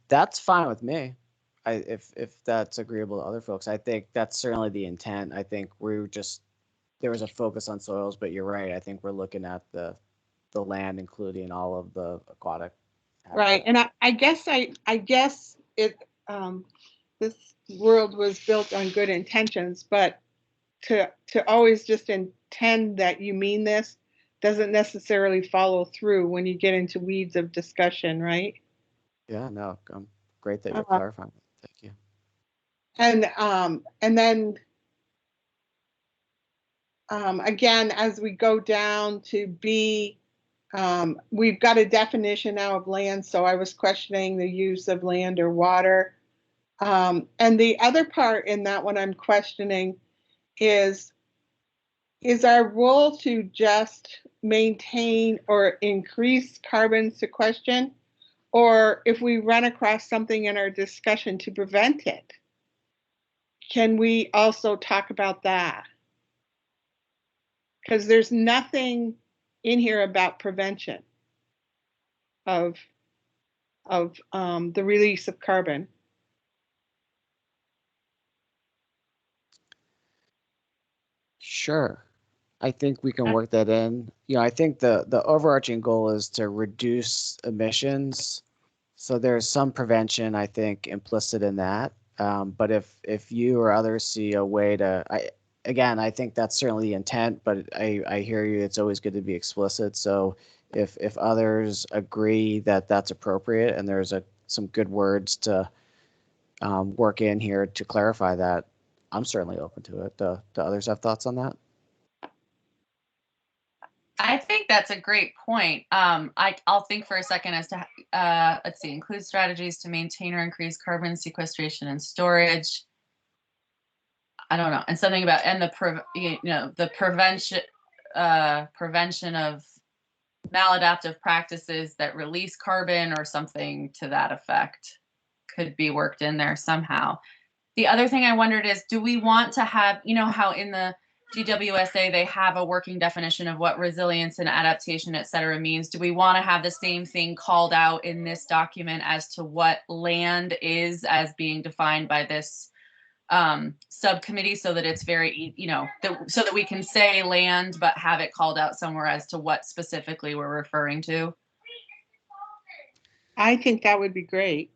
That's fine with me. If that's agreeable to other folks, I think that's certainly the intent. I think there was a focus on soils, but you're right. I think we're looking at the land, including all of the aquatic habitat. Right, and I guess it this world was built on good intentions, but to always just intend that you mean this doesn't necessarily follow through when you get into weeds of discussion, right? Yeah, no, great that you're clarifying. Thank you. And then again, as we go down to B, we've got a definition now of land, so I was questioning the use of land or water. And the other part in that one I'm questioning is is our role to just maintain or increase carbon sequestration? Or if we run across something in our discussion to prevent it, can we also talk about that? Because there's nothing in here about prevention of the release of carbon. Sure. I think we can work that in. You know, I think the overarching goal is to reduce emissions. So there's some prevention, I think, implicit in that. But if you or others see a way to, I think that's certainly the intent, but I hear you, it's always good to be explicit. So if others agree that that's appropriate and there's some good words to work in here to clarify that, I'm certainly open to it. Do others have thoughts on that? I think that's a great point. I'll think for a second as to, let's see, include strategies to maintain or increase carbon sequestration and storage. I don't know, and something about, and the prevention of maladaptive practices that release carbon or something to that effect could be worked in there somehow. The other thing I wondered is, do we want to have, you know, how in the GWSA they have a working definition of what resilience and adaptation, et cetera, means? Do we want to have the same thing called out in this document as to what land is as being defined by this subcommittee, so that it's very, you know, so that we can say land but have it called out somewhere as to what specifically we're referring to? I think that would be great.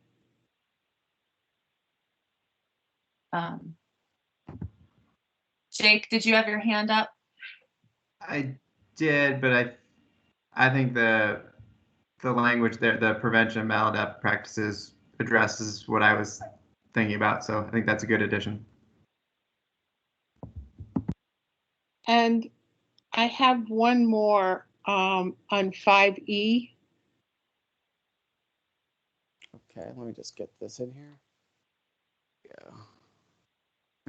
Jake, did you have your hand up? I did, but I think the language there, the prevention of maladaptive practices, addresses what I was thinking about. So I think that's a good addition. And I have one more on 5E. Okay, let me just get this in here. Yeah.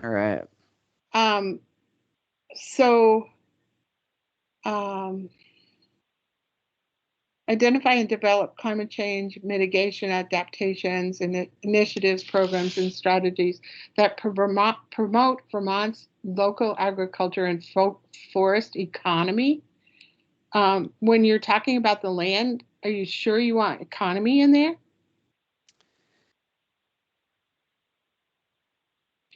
All right. Identify and develop climate change mitigation adaptations and initiatives, programs, and strategies that promote Vermont's local agriculture and forest economy. When you're talking about the land, are you sure you want economy in there?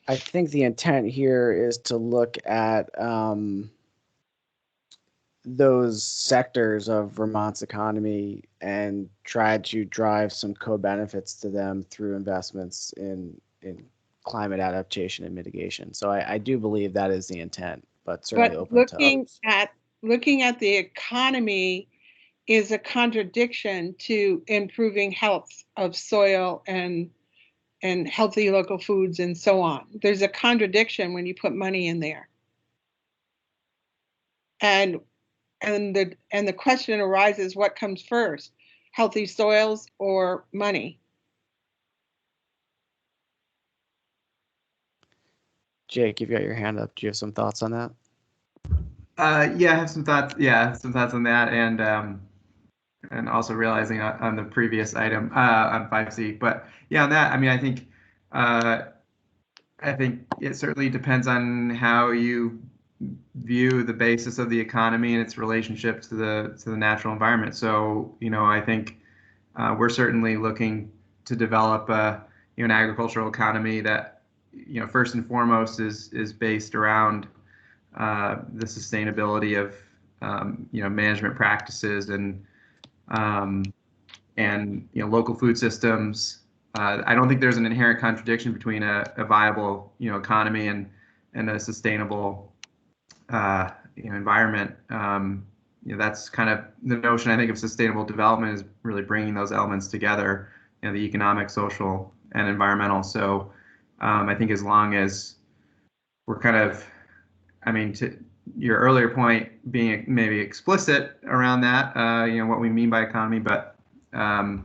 I think the intent here is to look at those sectors of Vermont's economy and try to drive some co-benefits to them through investments in climate adaptation and mitigation. So I do believe that is the intent, but certainly open to others. Looking at the economy is a contradiction to improving health of soil and healthy local foods and so on. There's a contradiction when you put money in there. And the question arises, what comes first, healthy soils or money? Jake, you've got your hand up. Do you have some thoughts on that? Yeah, I have some thoughts. Yeah, some thoughts on that, and also realizing on the previous item on 5C. But yeah, on that, I mean, I think it certainly depends on how you view the basis of the economy and its relationship to the natural environment. So, you know, I think we're certainly looking to develop an agricultural economy that, you know, first and foremost is based around the sustainability of management practices and local food systems. I don't think there's an inherent contradiction between a viable economy and a sustainable environment. That's kind of the notion, I think, of sustainable development, is really bringing those elements together, the economic, social, and environmental. So I think as long as we're kind of, to your earlier point, being maybe explicit around that, what we mean by economy, but I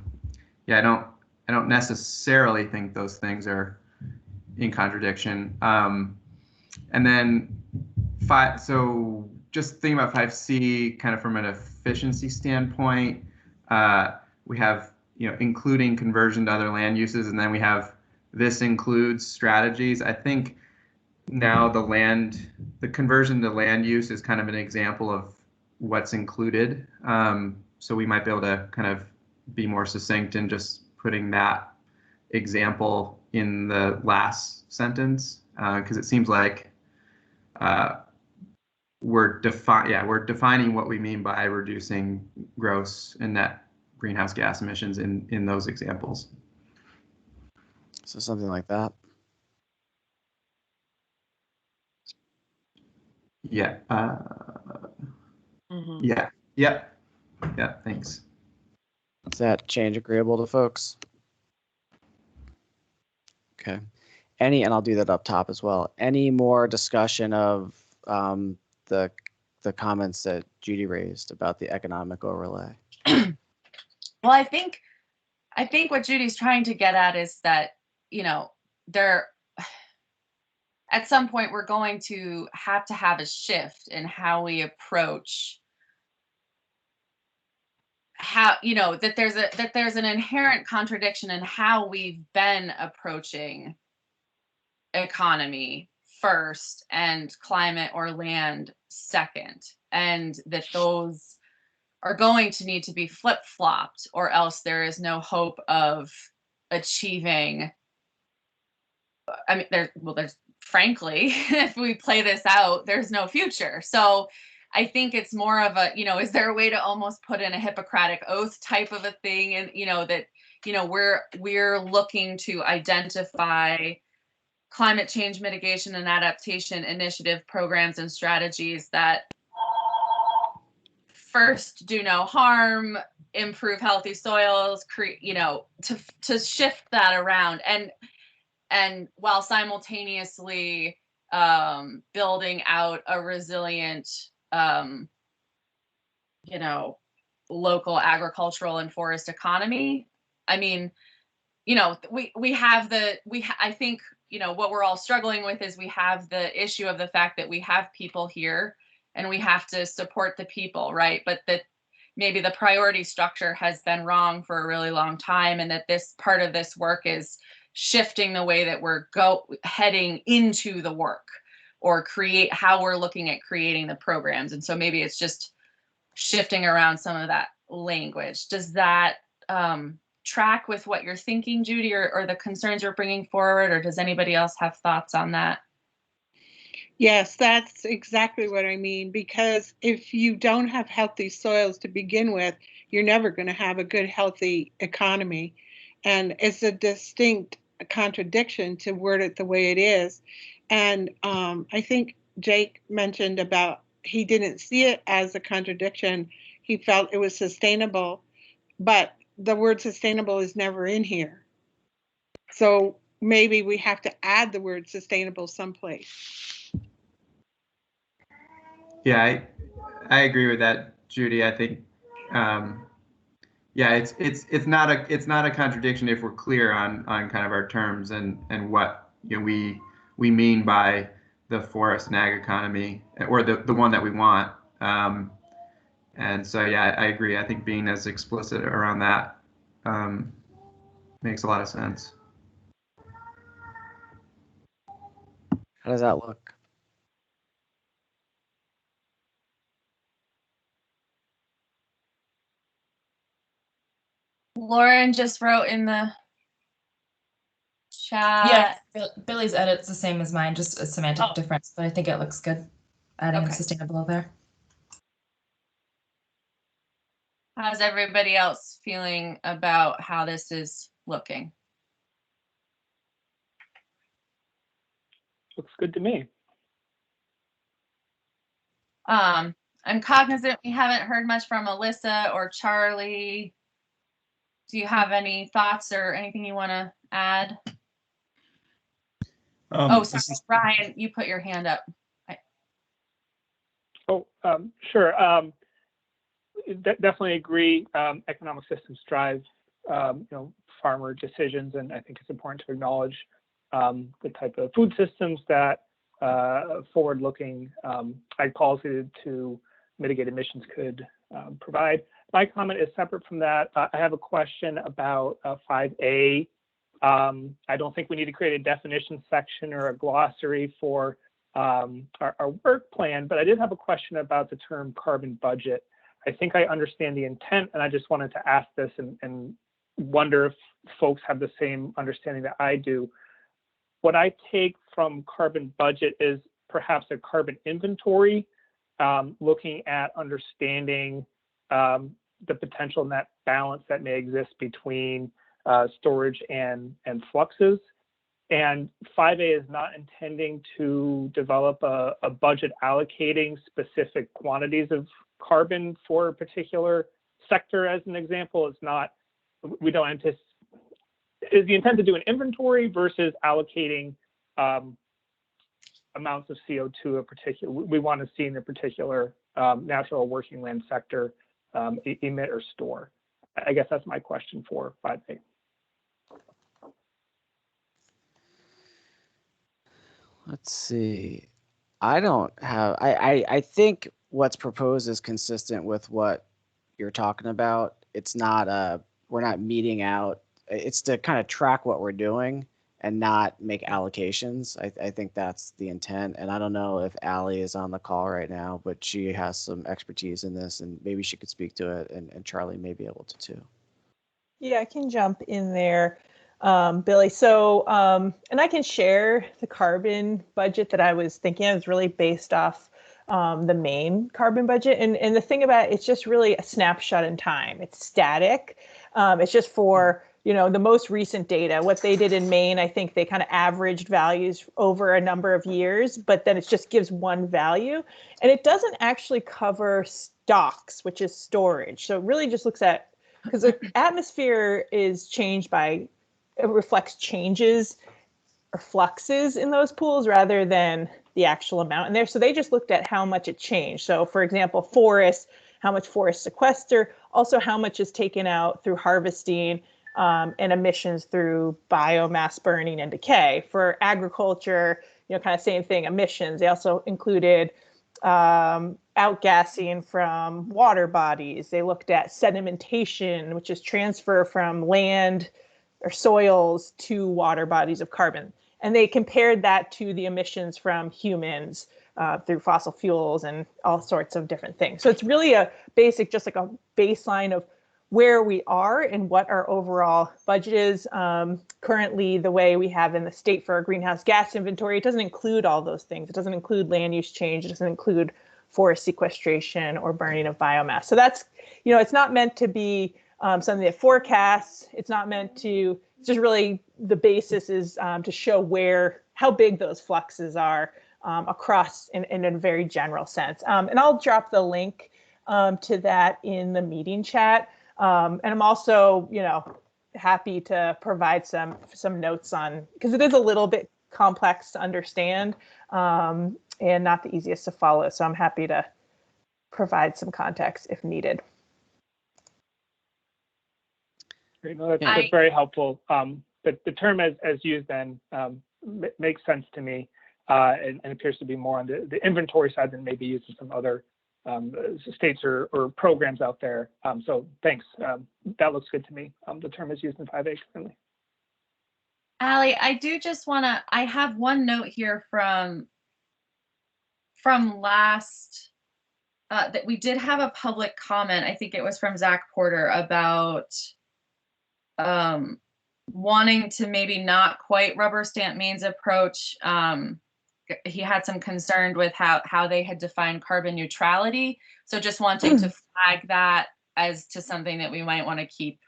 don't necessarily think those things are in contradiction. And then So just thinking about 5C kind of from an efficiency standpoint, we have, including conversion to other land uses, and then we have this includes strategies. I think now the conversion to land use is kind of an example of what's included. So we might be able to kind of be more succinct in just putting that example in the last sentence, because it seems like we're defining what we mean by reducing gross and net greenhouse gas emissions in those examples. So something like that. Yeah. Mhm. Yeah. Yep. Yeah. Thanks. Is that change agreeable to folks? Okay. And I'll do that up top as well. Any more discussion of the comments that Judy raised about the economic overlay? Well, I think what Judy's trying to get at is that, there at some point we're going to have a shift in how we approach that there's an inherent contradiction in how we've been approaching economy first and climate or land second, and that those are going to need to be flip-flopped, or else there is no hope of achieving. I mean, there's frankly, if we play this out, there's no future. So I think it's more of a, is there a way to almost put in a Hippocratic oath type of a thing? And, that, we're looking to identify climate change mitigation and adaptation initiative programs and strategies that first do no harm, improve healthy soils, create, to shift that around. And while simultaneously building out a resilient, local agricultural and forest economy. I mean, I think, what we're all struggling with is we have the issue of the fact that we have people here and we have to support the people, right? But that maybe the priority structure has been wrong for a really long time, and that this part of this work is shifting the way that we're heading into the work, or how we're looking at creating the programs. And so maybe it's just shifting around some of that language. Does that track with what you're thinking, Judy, or the concerns you're bringing forward, or does anybody else have thoughts on that? Yes, that's exactly what I mean, because if you don't have healthy soils to begin with, you're never going to have a good, healthy economy. And it's a distinct contradiction to word it the way it is. And I think Jake mentioned about he didn't see it as a contradiction. He felt it was sustainable, but the word sustainable is never in here. So maybe we have to add the word sustainable someplace. Yeah, I agree with that, Judy. I think, it's not a contradiction if we're clear on kind of our terms and what we mean by the forest and ag economy, or the one that we want. And so, yeah, I agree. I think being as explicit around that makes a lot of sense. How does that look? Lauren just wrote in the chat. Yeah, Billy's edit's the same as mine, just a semantic difference, but I think it looks good adding sustainable there. How's everybody else feeling about how this is looking? Looks good to me. I'm cognizant we haven't heard much from Alyssa or Charlie. Do you have any thoughts or anything you want to add? Sorry, Ryan, you put your hand up. Sure. Definitely agree. Economic systems drive, farmer decisions, and I think it's important to acknowledge the type of food systems that forward-looking ag policy to mitigate emissions could provide. My comment is separate from that. I have a question about 5A. I don't think we need to create a definition section or a glossary for our work plan, but I did have a question about the term carbon budget. I think I understand the intent, and I just wanted to ask this and wonder if folks have the same understanding that I do. What I take from carbon budget is perhaps a carbon inventory, looking at understanding the potential net balance that may exist between storage and fluxes. And 5A is not intending to develop a budget allocating specific quantities of carbon for a particular sector. As an example, it's not, we don't anticipate, is the intent to do an inventory versus allocating amounts of CO2 a particular, we want to see in a particular natural working land sector emit or store. I guess that's my question for 5A. Let's see. I think what's proposed is consistent with what you're talking about. It's not we're not meeting out. It's to kind of track what we're doing and not make allocations. I think that's the intent. And I don't know if Allie is on the call right now, but she has some expertise in this and maybe she could speak to it, and Charlie may be able to too. Yeah, I can jump in there, Billy. So, and I can share the carbon budget that I was thinking of. Is really based off the main carbon budget. And the thing about it, it's just really a snapshot in time. It's static. It's just for, the most recent data. What they did in Maine, I think they kind of averaged values over a number of years, but then it just gives one value. And it doesn't actually cover stocks, which is storage. So it really just looks at, because the atmosphere is changed by, it reflects changes or fluxes in those pools rather than the actual amount in there. So they just looked at how much it changed. So for example, forests, how much forests sequester, also how much is taken out through harvesting and emissions through biomass burning and decay. For agriculture, kind of same thing, emissions. They also included outgassing from water bodies. They looked at sedimentation, which is transfer from land or soils to water bodies of carbon. And they compared that to the emissions from humans through fossil fuels and all sorts of different things. So it's really a basic, just like a baseline of where we are and what our overall budget is. Currently, the way we have in the state for our greenhouse gas inventory, it doesn't include all those things. It doesn't include land use change. It doesn't include forest sequestration or burning of biomass. So that's, it's not meant to be something that forecasts. It's not meant to, it's just really the basis is to show how big those fluxes are across in a very general sense. And I'll drop the link to that in the meeting chat. And I'm also, happy to provide some notes on, because it is a little bit complex to understand and not the easiest to follow. So I'm happy to provide some context if needed. Great. No, that's very helpful. But the term as used then makes sense to me and appears to be more on the inventory side than maybe used in some other states or programs out there. So thanks. That looks good to me. The term is used in 5A currently. Allie, I do just want to, I have one note here from last, that we did have a public comment. I think it was from Zach Porter about wanting to maybe not quite rubber stamp Maine's approach. He had some concern with how they had defined carbon neutrality. So just wanting to flag that as to something that we might want to keep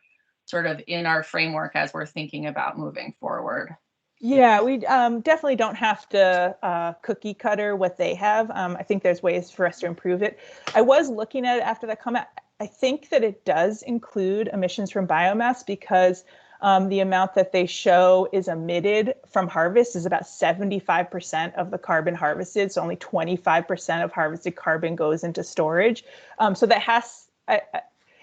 sort of in our framework as we're thinking about moving forward. Yeah, we definitely don't have to cookie cutter what they have. I think there's ways for us to improve it. I was looking at it after that comment. I think that it does include emissions from biomass because the amount that they show is emitted from harvest is about 75% of the carbon harvested. So only 25% of harvested carbon goes into storage. So that has,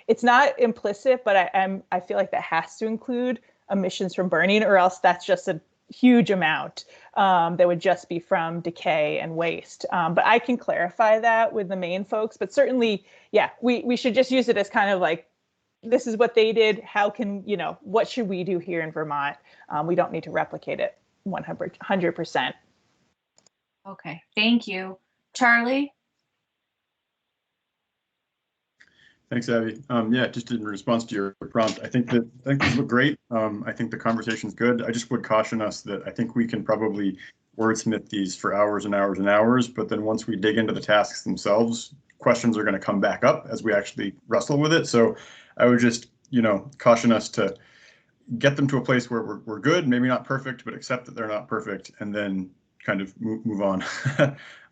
it's not implicit, but I feel like that has to include emissions from burning, or else that's just huge amount that would just be from decay and waste. But I can clarify that with the Maine folks. But certainly, yeah, we should just use it as kind of like, this is what they did. How can, what should we do here in Vermont? We don't need to replicate it 100%. Okay, thank you. Charlie? Thanks, Abby. Yeah, just in response to your prompt, I think these look great. I think the conversation's good. I just would caution us that I think we can probably wordsmith these for hours and hours and hours, but then once we dig into the tasks themselves, questions are going to come back up as we actually wrestle with it. So I would just, caution us to get them to a place where we're good, maybe not perfect, but accept that they're not perfect, and then kind of move on.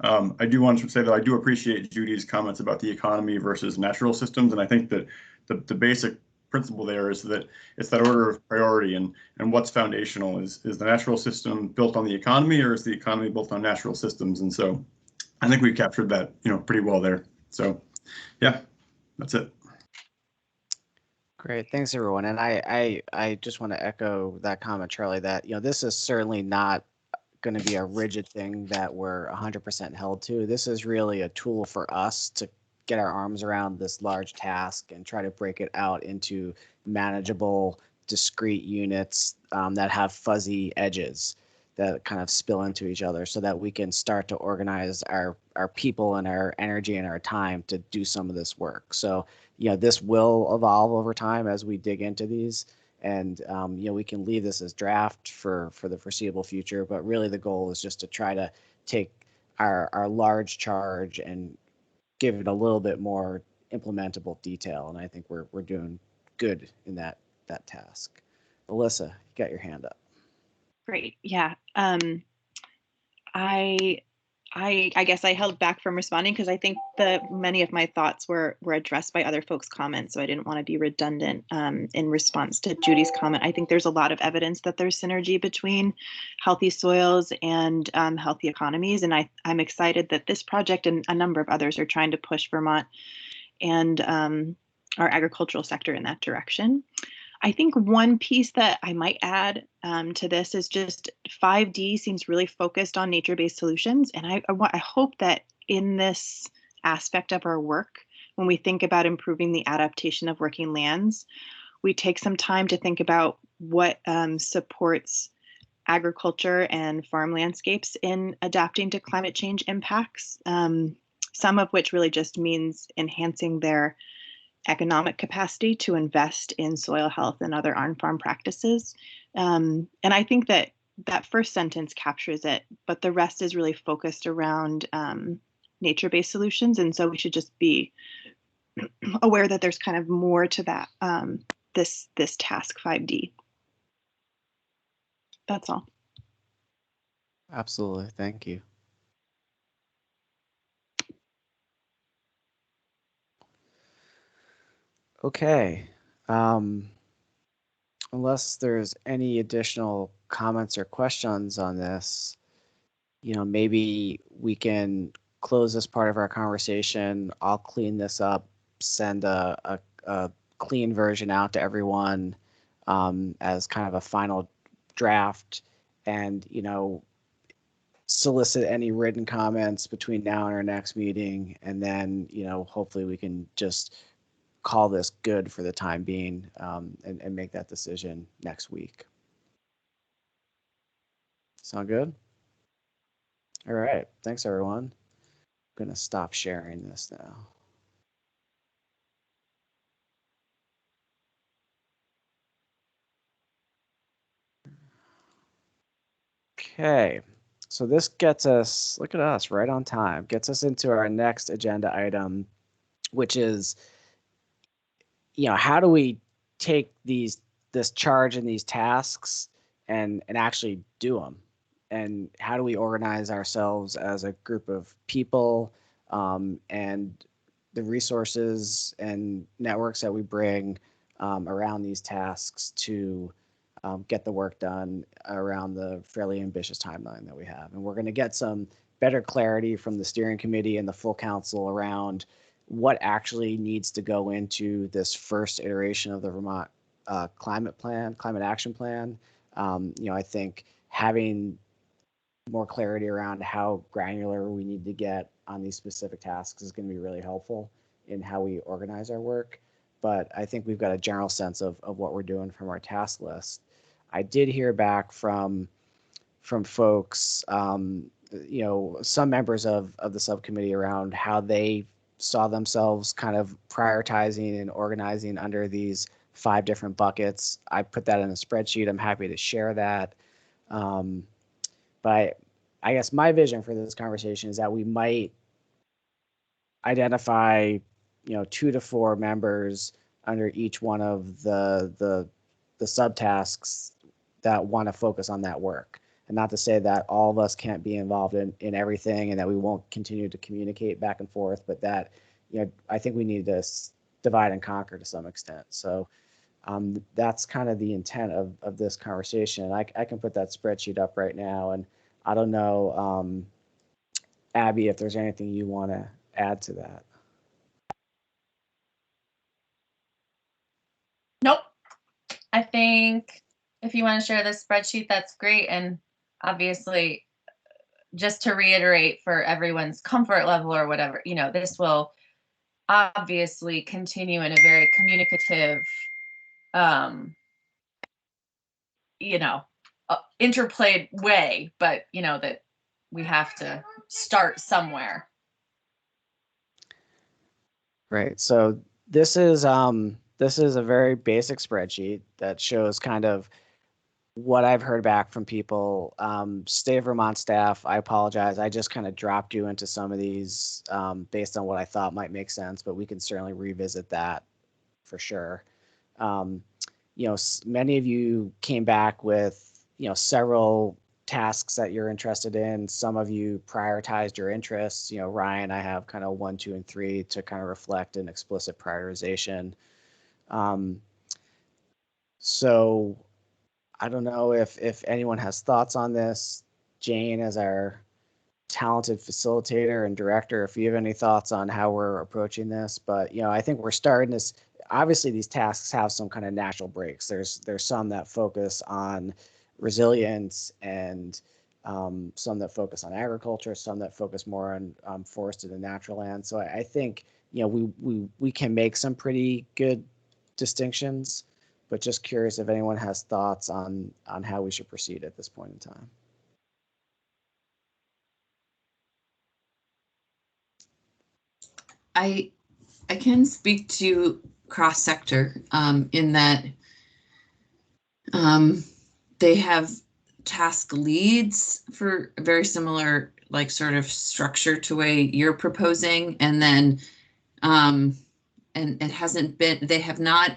I do want to say that I do appreciate Judy's comments about the economy versus natural systems, and I think that the basic principle there is that it's that order of priority, and what's foundational is the natural system built on the economy, or is the economy built on natural systems? And so I think we captured that pretty well there. So yeah, that's it. Great, thanks everyone. And I just want to echo that comment, Charlie, that this is certainly not going to be a rigid thing that we're 100% held to. This is really a tool for us to get our arms around this large task and try to break it out into manageable, discrete units that have fuzzy edges that kind of spill into each other, so that we can start to organize our people and our energy and our time to do some of this work. So this will evolve over time as we dig into these. And we can leave this as draft for the foreseeable future, but really the goal is just to try to take our large charge and give it a little bit more implementable detail. And I think we're doing good in that task. Alyssa, you got your hand up. Great. Yeah. I guess I held back from responding because I think that many of my thoughts were addressed by other folks' comments, so I didn't want to be redundant in response to Judy's comment. I think there's a lot of evidence that there's synergy between healthy soils and healthy economies, and I'm excited that this project and a number of others are trying to push Vermont and our agricultural sector in that direction. I think one piece that I might add to this is just 5D seems really focused on nature-based solutions. And I hope that in this aspect of our work, when we think about improving the adaptation of working lands, we take some time to think about what supports agriculture and farm landscapes in adapting to climate change impacts, some of which really just means enhancing their economic capacity to invest in soil health and other on-farm practices. And I think that first sentence captures it, but the rest is really focused around nature-based solutions. And so we should just be aware that there's kind of more to that, this task 5D. That's all. Absolutely, thank you. Okay, unless there's any additional comments or questions on this, maybe we can close this part of our conversation. I'll clean this up, send a clean version out to everyone as kind of a final draft, and solicit any written comments between now and our next meeting, and then hopefully we can just call this good for the time being and make that decision next week. Sound good? All right, thanks everyone. I'm gonna stop sharing this now. Okay, so this gets us, look at us, right on time, gets us into our next agenda item, which is how do we take this charge and these tasks and actually do them? And how do we organize ourselves as a group of people and the resources and networks that we bring around these tasks to get the work done around the fairly ambitious timeline that we have? And we're going to get some better clarity from the steering committee and the full council around what actually needs to go into this first iteration of the Vermont climate action plan. I think having more clarity around how granular we need to get on these specific tasks is going to be really helpful in how we organize our work. But I think we've got a general sense of what we're doing from our task list. I did hear back from folks, you know, some members of the subcommittee around how they saw themselves kind of prioritizing and organizing under these 5 different buckets. I put that in a spreadsheet. I'm happy to share that. But I guess my vision for this conversation is that we might identify, you know, 2 to 4 members under each one of the subtasks that want to focus on that work. And not to say that all of us can't be involved in everything and that we won't continue to communicate back and forth, but that, you know, I think we need to divide and conquer to some extent. So that's kind of the intent of this conversation. I can put that spreadsheet up right now, and I don't know, Abby, if there's anything you want to add to that. Nope. I think if you want to share this spreadsheet, that's great. And obviously, just to reiterate for everyone's comfort level or whatever, you know, this will obviously continue in a very communicative, you know, interplayed way, but you know that we have to start somewhere. Right. So this is a very basic spreadsheet that shows kind of what I've heard back from people. State of Vermont staff, I apologize. I just kind of dropped you into some of these based on what I thought might make sense, but we can certainly revisit that for sure. You know, many of you came back with, you know, several tasks that you're interested in. Some of you prioritized your interests. You know, Ryan, I have kind of 1, 2, and 3 to kind of reflect an explicit prioritization. So I don't know if anyone has thoughts on this. Jane, as our talented facilitator and director, if you have any thoughts on how we're approaching this, but, you know, I think we're starting this. Obviously, these tasks have some kind of natural breaks. There's some that focus on resilience and some that focus on agriculture, some that focus more on forested and natural land. So I think, you know, we can make some pretty good distinctions, but just curious if anyone has thoughts on how we should proceed at this point in time. I can speak to cross-sector in that they have task leads for a very similar, like, sort of structure to way you're proposing, and then and it hasn't been, they have not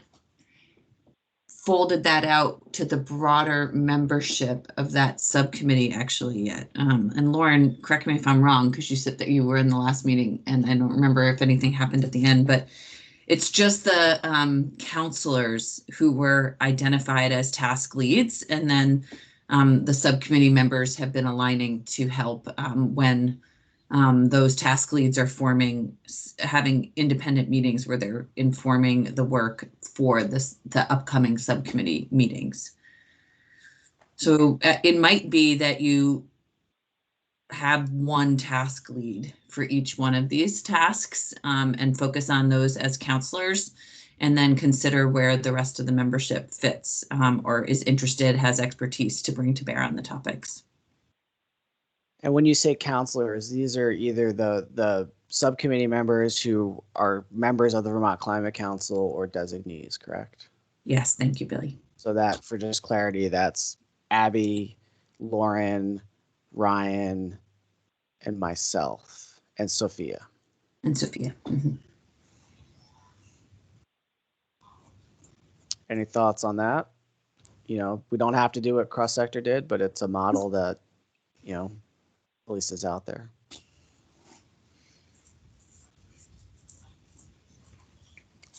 folded that out to the broader membership of that subcommittee actually yet. And Lauren, correct me if I'm wrong, because you said that you were in the last meeting and I don't remember if anything happened at the end, but it's just the counselors who were identified as task leads, and then the subcommittee members have been aligning to help when those task leads are having independent meetings where they're informing the work for the upcoming subcommittee meetings. So it might be that you have one task lead for each one of these tasks and focus on those as counselors, and then consider where the rest of the membership fits or is interested, has expertise to bring to bear on the topics. And when you say counselors, these are either the subcommittee members who are members of the Vermont Climate Council or designees, correct? Yes, thank you, Billy. So that, for just clarity, that's Abby, Lauren, Ryan, and myself, and Sophia. And Sophia. Mm-hmm. Any thoughts on that? You know, we don't have to do what Cross Sector did, but it's a model that, you know, at least is out there.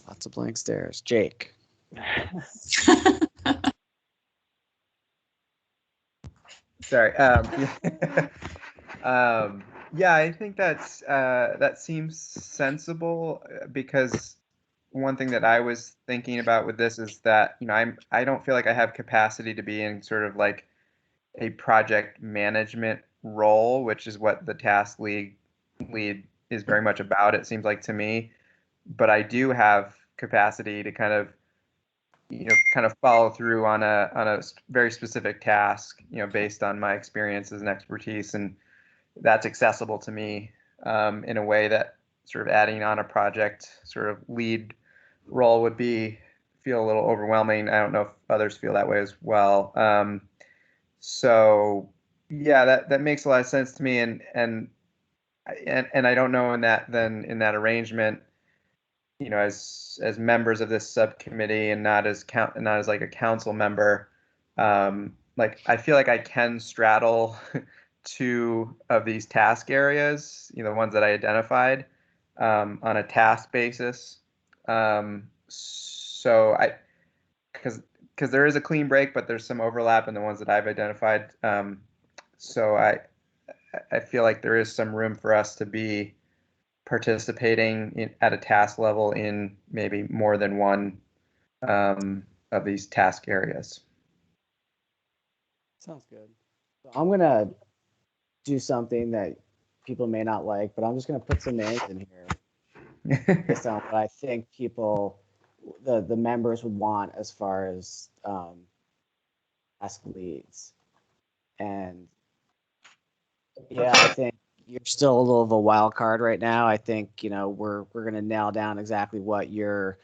Lots of blank stares. Jake. Sorry. Yeah, I think that seems sensible, because one thing that I was thinking about with this is that, you know, I don't feel like I have capacity to be in sort of like a project management role, which is what the task lead is very much about, it seems like to me. But I do have capacity to kind of follow through on a very specific task, based on my experiences and expertise, and that's accessible to me in a way that sort of adding on a project sort of lead role would feel a little overwhelming. I don't know if others feel that way as well. So yeah, that makes a lot of sense to me, and I don't know in that arrangement, as members of this subcommittee and not as like a council member, like I feel like I can straddle two of these task areas, the ones that I identified, on a task basis. So because there is a clean break, but there's some overlap in the ones that I've identified. So I feel like there is some room for us to be participating at a task level in maybe more than one of these task areas. Sounds good. So I'm gonna do something that people may not like, but I'm just gonna put some names in here based on what I think people, the members would want as far as task leads. And yeah, I think you're still a little of a wild card right now. I think, we're going to nail down exactly what your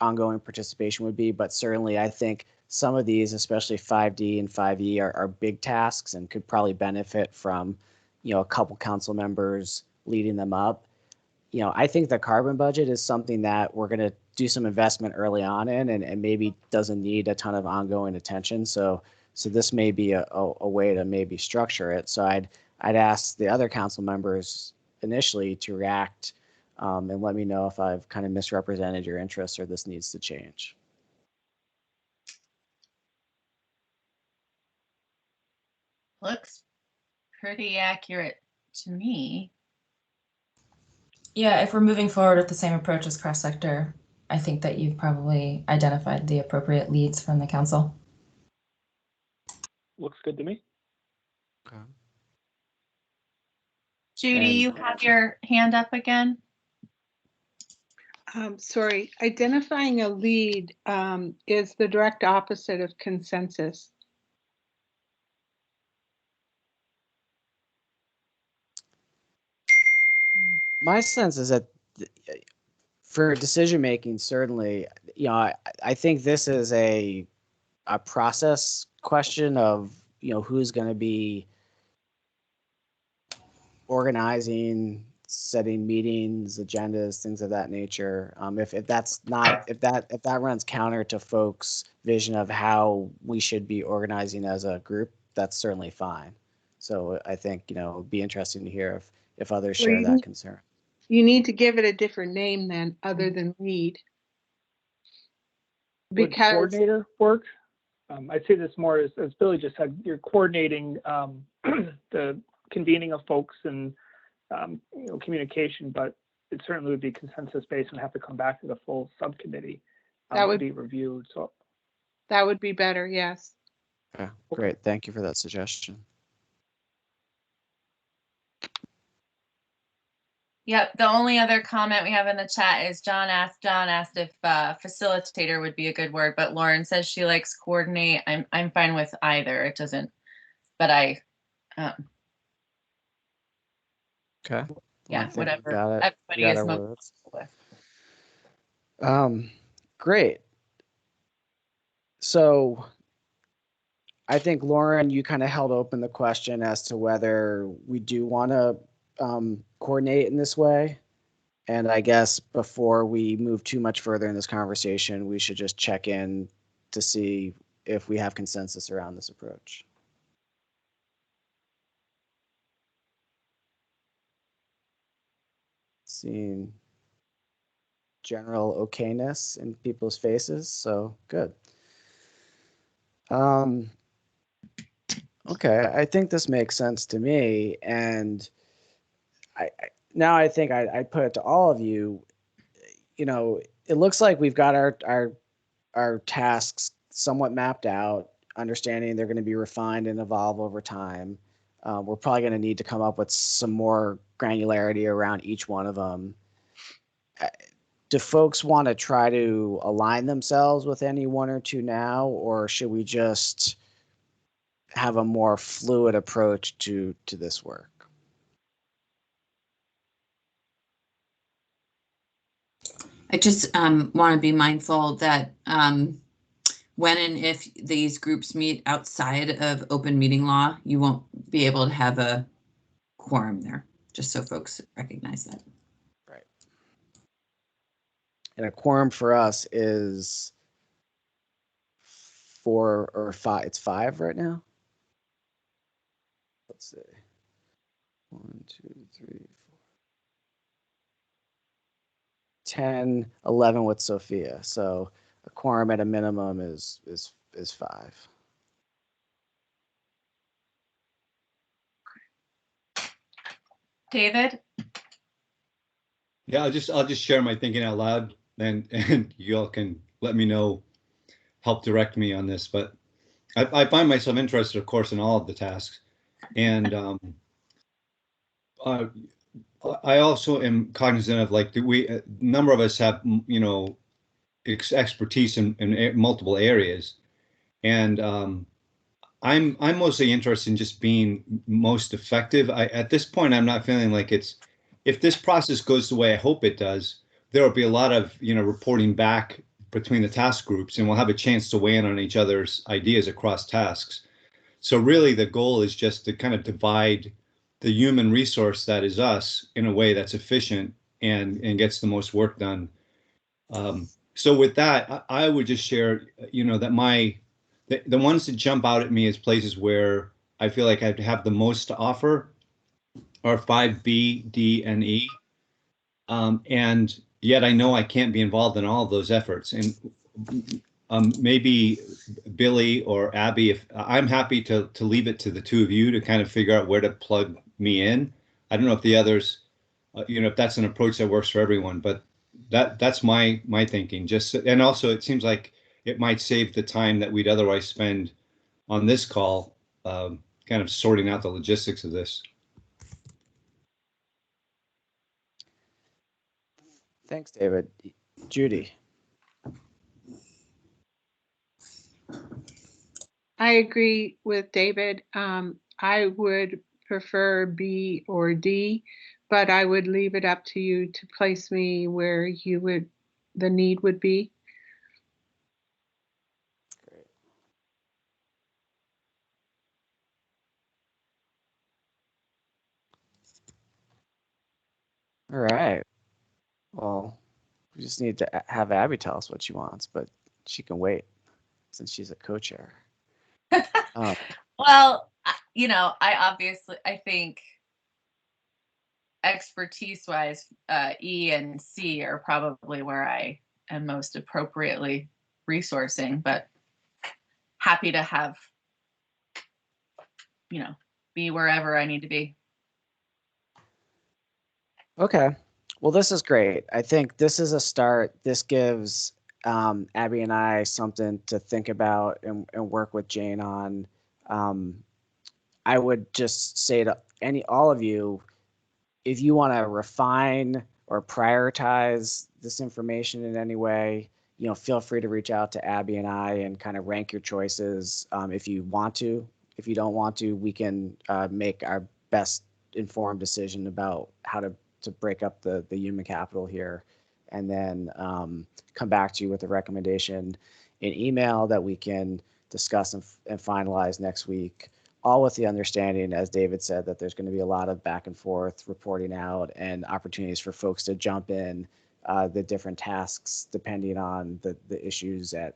ongoing participation would be, but certainly I think some of these, especially 5D and 5E, are big tasks and could probably benefit from, a couple council members leading them up. I think the carbon budget is something that we're going to do some investment early on in, and maybe doesn't need a ton of ongoing attention. So this may be a way to maybe structure it. So I'd ask the other council members initially to react and let me know if I've kind of misrepresented your interests or this needs to change. Looks pretty accurate to me. Yeah, if we're moving forward with the same approach as cross-sector, I think that you've probably identified the appropriate leads from the council. Looks good to me. Okay. Judy, you have your hand up again. Sorry, identifying a lead is the direct opposite of consensus. My sense is that for decision making, certainly, I think this is a process question of, who's going to be organizing, setting meetings, agendas, things of that nature. If that runs counter to folks' vision of how we should be organizing as a group, that's certainly fine. So I think, it would be interesting to hear if others share that concern. You need to give it a different name then, other than lead. Because would coordinator work? I'd say this more as Billy just said, you're coordinating the convening of folks and communication, but it certainly would be consensus based and have to come back to the full subcommittee that would be reviewed. So that would be better, yes. Yeah, great. Thank you for that suggestion. Yep. The only other comment we have in the chat is John asked if facilitator would be a good word, but Lauren says she likes coordinate. I'm fine with either. It doesn't, but I. Okay. Yeah, whatever. Everybody is most with. Great. So I think, Lauren, you kind of held open the question as to whether we do want to coordinate in this way. And I guess before we move too much further in this conversation, we should just check in to see if we have consensus around this approach. Seeing general okayness in people's faces, so good. Okay, I think this makes sense to me, and I think I'd put it to all of you. It looks like we've got our tasks somewhat mapped out. understanding they're going to be refined and evolve over time. We're probably going to need to come up with some more granularity around each one of them. Do folks want to try to align themselves with any one or two now, or should we just have a more fluid approach to this work? I just want to be mindful that when and if these groups meet outside of open meeting law, you won't be able to have a quorum there, just so folks recognize that. Right. And a quorum for us is 4 or 5. It's 5 right now. Let's see. 1, 2, 3, 4. 10, 11 with Sophia. So a quorum at a minimum is 5. David? Yeah, I'll just share my thinking out loud, and you all can let me know, help direct me on this. But I find myself interested, of course, in all of the tasks, and I also am cognizant of, like, a number of us have, you know, expertise in multiple areas, and I'm mostly interested in just being most effective. At this point, I'm not feeling like if this process goes the way I hope it does, there will be a lot of, you know, reporting back between the task groups, and we'll have a chance to weigh in on each other's ideas across tasks. So really the goal is just to kind of divide the human resource that is us in a way that's efficient and gets the most work done. So with that, I would just share, you know, that the ones that jump out at me as places where I feel like I have the most to offer are 5B, D, and E. And yet I know I can't be involved in all of those efforts. And maybe Billy or Abby, if I'm happy to leave it to the two of you to kind of figure out where to plug me in. I don't know if the others, you know, if that's an approach that works for everyone, but that's my thinking. Just, and also it seems like it might save the time that we'd otherwise spend on this call, kind of sorting out the logistics of this. Thanks, David. Judy. I agree with David. I would prefer B or D, but I would leave it up to you to place me where the need would be. Great. All right. Well, we just need to have Abby tell us what she wants, but she can wait since she's a co-chair. Well, you know, I think expertise-wise, E and C are probably where I am most appropriately resourcing, but happy to have, you know, be wherever I need to be. Okay. Well, this is great. I think this is a start. This gives Abby and I something to think about and work with Jane on. I would just say to all of you, if you want to refine or prioritize this information in any way, you know, feel free to reach out to Abby and I and kind of rank your choices if you want to. If you don't want to, we can make our best informed decision about how to break up the human capital here, and then come back to you with a recommendation in email that we can discuss and finalize next week, all with the understanding, as David said, that there's going to be a lot of back and forth reporting out and opportunities for folks to jump in the different tasks depending on the issues at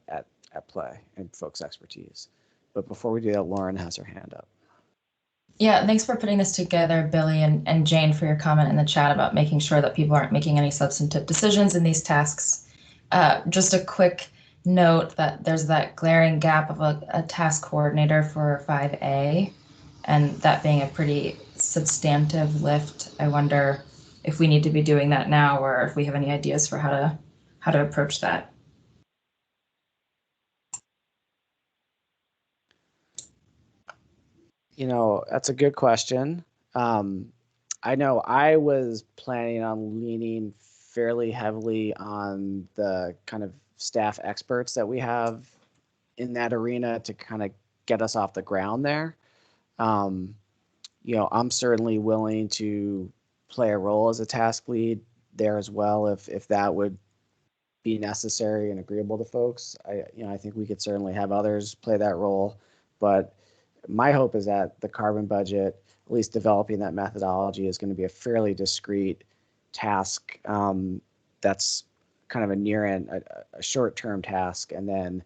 play and folks' expertise. But before we do that, Lauren has her hand up. Yeah, thanks for putting this together, Billy and Jane, for your comment in the chat about making sure that people aren't making any substantive decisions in these tasks. Just a quick note that there's that glaring gap of a task coordinator for 5A, and that being a pretty substantive lift. I wonder if we need to be doing that now, or if we have any ideas for how to approach that. That's a good question. I know I was planning on leaning fairly heavily on the kind of staff experts that we have in that arena to kind of get us off the ground there. I'm certainly willing to play a role as a task lead there as well if that would be necessary and agreeable to folks. I think we could certainly have others play that role, but my hope is that the carbon budget, at least developing that methodology, is going to be a fairly discrete task that's kind of a near end, a short-term task, and then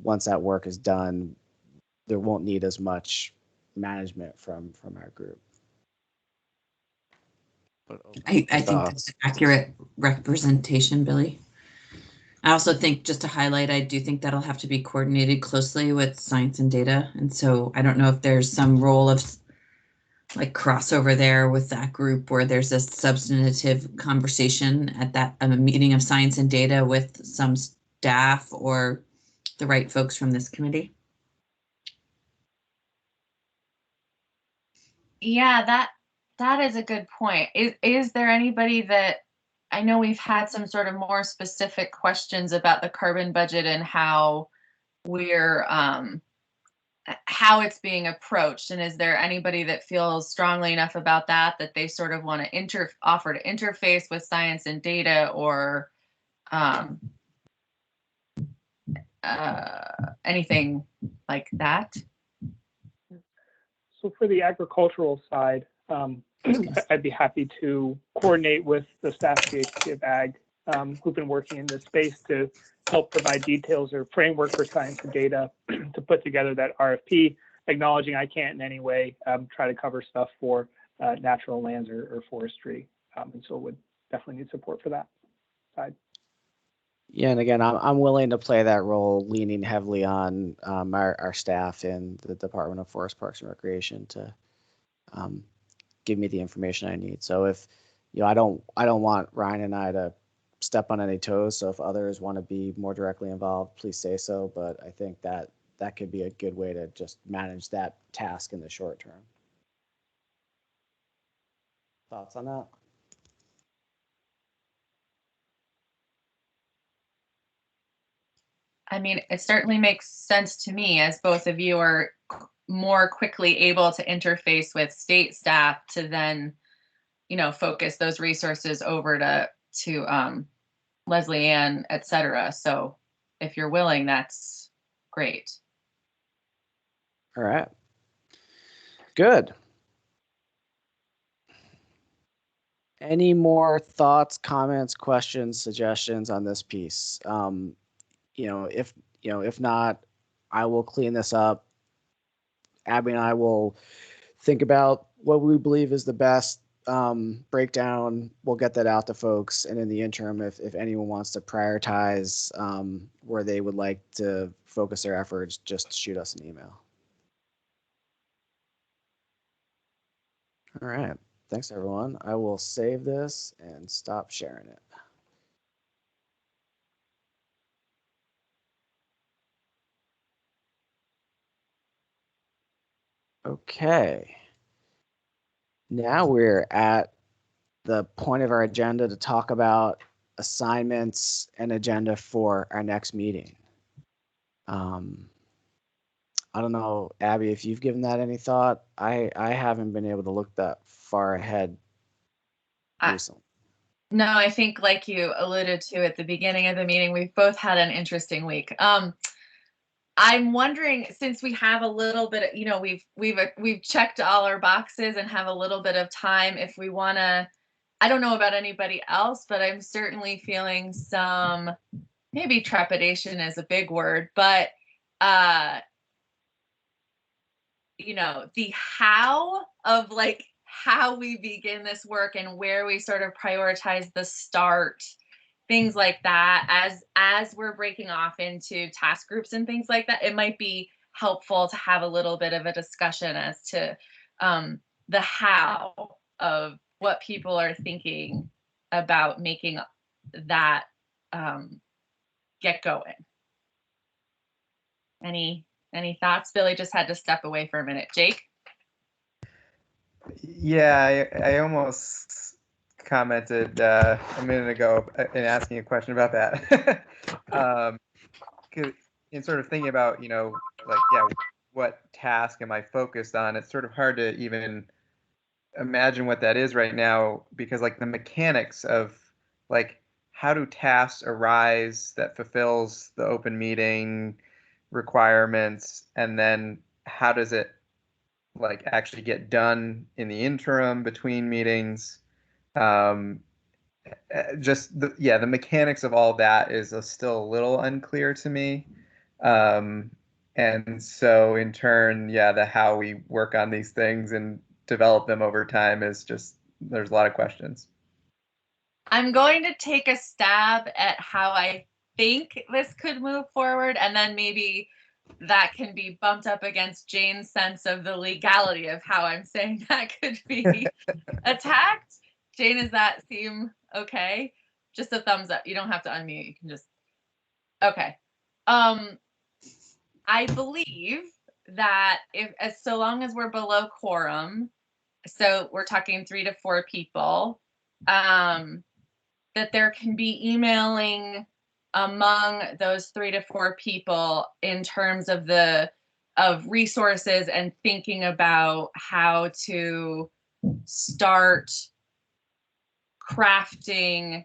once that work is done, there won't need as much management from our group. I think that's an accurate representation, Billy. I also think, just to highlight, I do think that'll have to be coordinated closely with science and data. And so I don't know if there's some role of like crossover there with that group where there's a substantive conversation at that a meeting of science and data with some staff or the right folks from this committee. Yeah, that is a good point. Is there anybody that, I know we've had some sort of more specific questions about the carbon budget and how we're how it's being approached, and is there anybody that feels strongly enough about that they sort of want to offer to interface with science and data, or anything like that? So for the agricultural side, I'd be happy to coordinate with the staff PhD of Ag who've been working in this space to help provide details or framework for science and data to put together that RFP, acknowledging I can't in any way try to cover stuff for natural lands or forestry. And so would definitely need support for that side. Yeah, and again, I'm willing to play that role, leaning heavily on our staff in the Department of Forest Parks and Recreation to give me the information I need. So if I don't want Ryan and I to step on any toes. So if others want to be more directly involved, please say so. But I think that could be a good way to just manage that task in the short term. Thoughts on that? I mean, it certainly makes sense to me, as both of you are more quickly able to interface with state staff to then, focus those resources over to Leslie Ann, et cetera. So if you're willing, that's great. All right. Good. Any more thoughts, comments, questions, suggestions on this piece? If not, I will clean this up. Abby and I will think about what we believe is the best breakdown. We'll get that out to folks. And in the interim, if anyone wants to prioritize where they would like to focus their efforts, just shoot us an email. All right. Thanks, everyone. I will save this and stop sharing it. Okay. Now we're at the point of our agenda to talk about assignments and agenda for our next meeting. I don't know, Abby, if you've given that any thought. I haven't been able to look that far ahead recently. No, I think, like you alluded to at the beginning of the meeting, we've both had an interesting week. I'm wondering, since we have a little bit, we've checked all our boxes and have a little bit of time, if we want to, I don't know about anybody else, but I'm certainly feeling some, maybe trepidation is a big word, but the how of how we begin this work and where we sort of prioritize the start, things like that, as we're breaking off into task groups and things like that. It might be helpful to have a little bit of a discussion as to the how of what people are thinking about making that get going. Any thoughts? Billy just had to step away for a minute. Jake? Yeah, I almost commented a minute ago in asking a question about that. 'Cause in sort of thinking about, like, yeah, what task am I focused on? It's sort of hard to even imagine what that is right now, because like the mechanics of like how do tasks arise that fulfills the open meeting requirements, and then how does it like actually get done in the interim between meetings. Um, just the mechanics of all that is still a little unclear to me. Um, and so in turn, yeah, the how we work on these things and develop them over time is just, there's a lot of questions. I'm going to take a stab at how I think this could move forward, and then maybe that can be bumped up against Jane's sense of the legality of how I'm saying that could be attacked. Jane, does that seem okay? Just a thumbs up. You don't have to unmute. You can just, okay. I believe that as so long as we're below quorum, so we're talking 3 to 4 people, that there can be emailing among those 3 to 4 people in terms of of resources and thinking about how to start crafting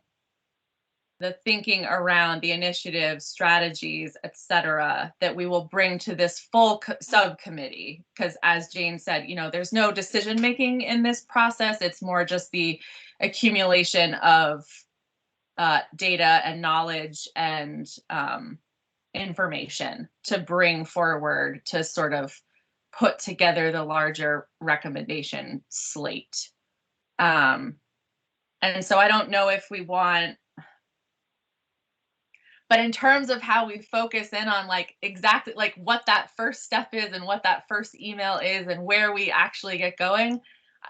the thinking around the initiatives, strategies, etc., that we will bring to this full subcommittee. Because as Jane said, there's no decision making in this process. It's more just the accumulation of data and knowledge and information to bring forward to sort of put together the larger recommendation slate. And so I don't know if we want, but in terms of how we focus in on like exactly like what that first step is and what that first email is and where we actually get going,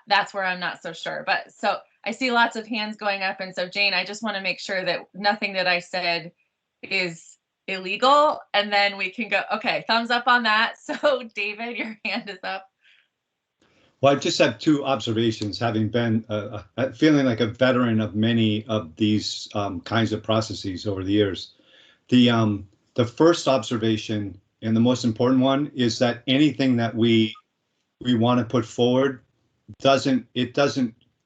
that's where I'm not so sure. But so I see lots of hands going up. And so Jane, I just want to make sure that nothing that I said is illegal. And then we can go, okay, thumbs up on that. So David, your hand is up. Well, I just have 2 observations, having been feeling like a veteran of many of these kinds of processes over the years. The first observation, and the most important one, is that anything that we want to put forward doesn't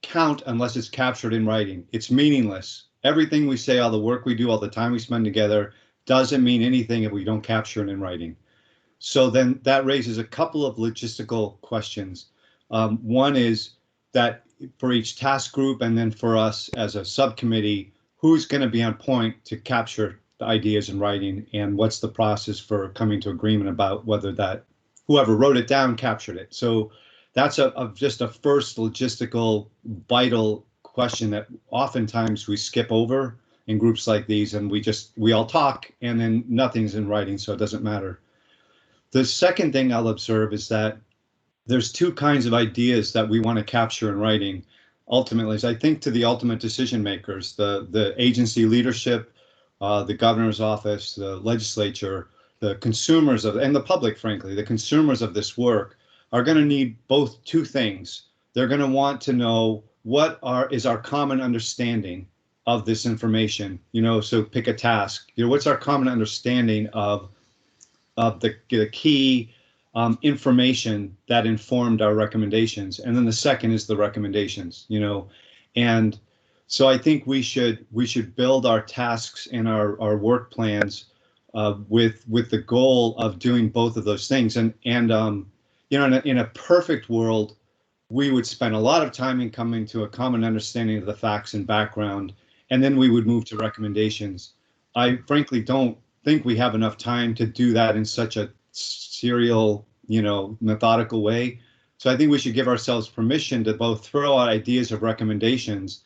count unless it's captured in writing. It's meaningless. Everything we say, all the work we do, all the time we spend together, doesn't mean anything if we don't capture it in writing. So then that raises a couple of logistical questions. One is that for each task group and then for us as a subcommittee, who's going to be on point to capture the ideas in writing, and what's the process for coming to agreement about whether that whoever wrote it down captured it. So that's just a first logistical vital question that oftentimes we skip over in groups like these, and we all talk and then nothing's in writing, so it doesn't matter. The second thing I'll observe is that there's 2 kinds of ideas that we want to capture in writing. Ultimately, as I think to the ultimate decision makers, the agency leadership, the governor's office, the legislature, the consumers and the public, frankly, the consumers of this work are going to need both 2 things. They're going to want to know what is our common understanding of this information. So pick a task. What's our common understanding of the key information that informed our recommendations, and then the second is the recommendations. And so I think we should build our tasks and our work plans with the goal of doing both of those things. And in a perfect world, we would spend a lot of time in coming to a common understanding of the facts and background, and then we would move to recommendations. I frankly don't think we have enough time to do that in such a serial, methodical way. So I think we should give ourselves permission to both throw out ideas of recommendations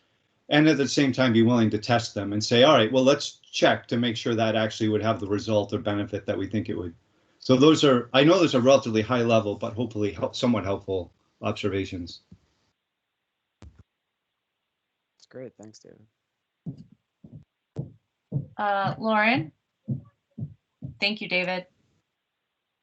and at the same time be willing to test them and say, all right, well, let's check to make sure that actually would have the result or benefit that we think it would. So I know those are relatively high level, but hopefully somewhat helpful observations. That's great. Thanks, David. Lauren? Thank you, David.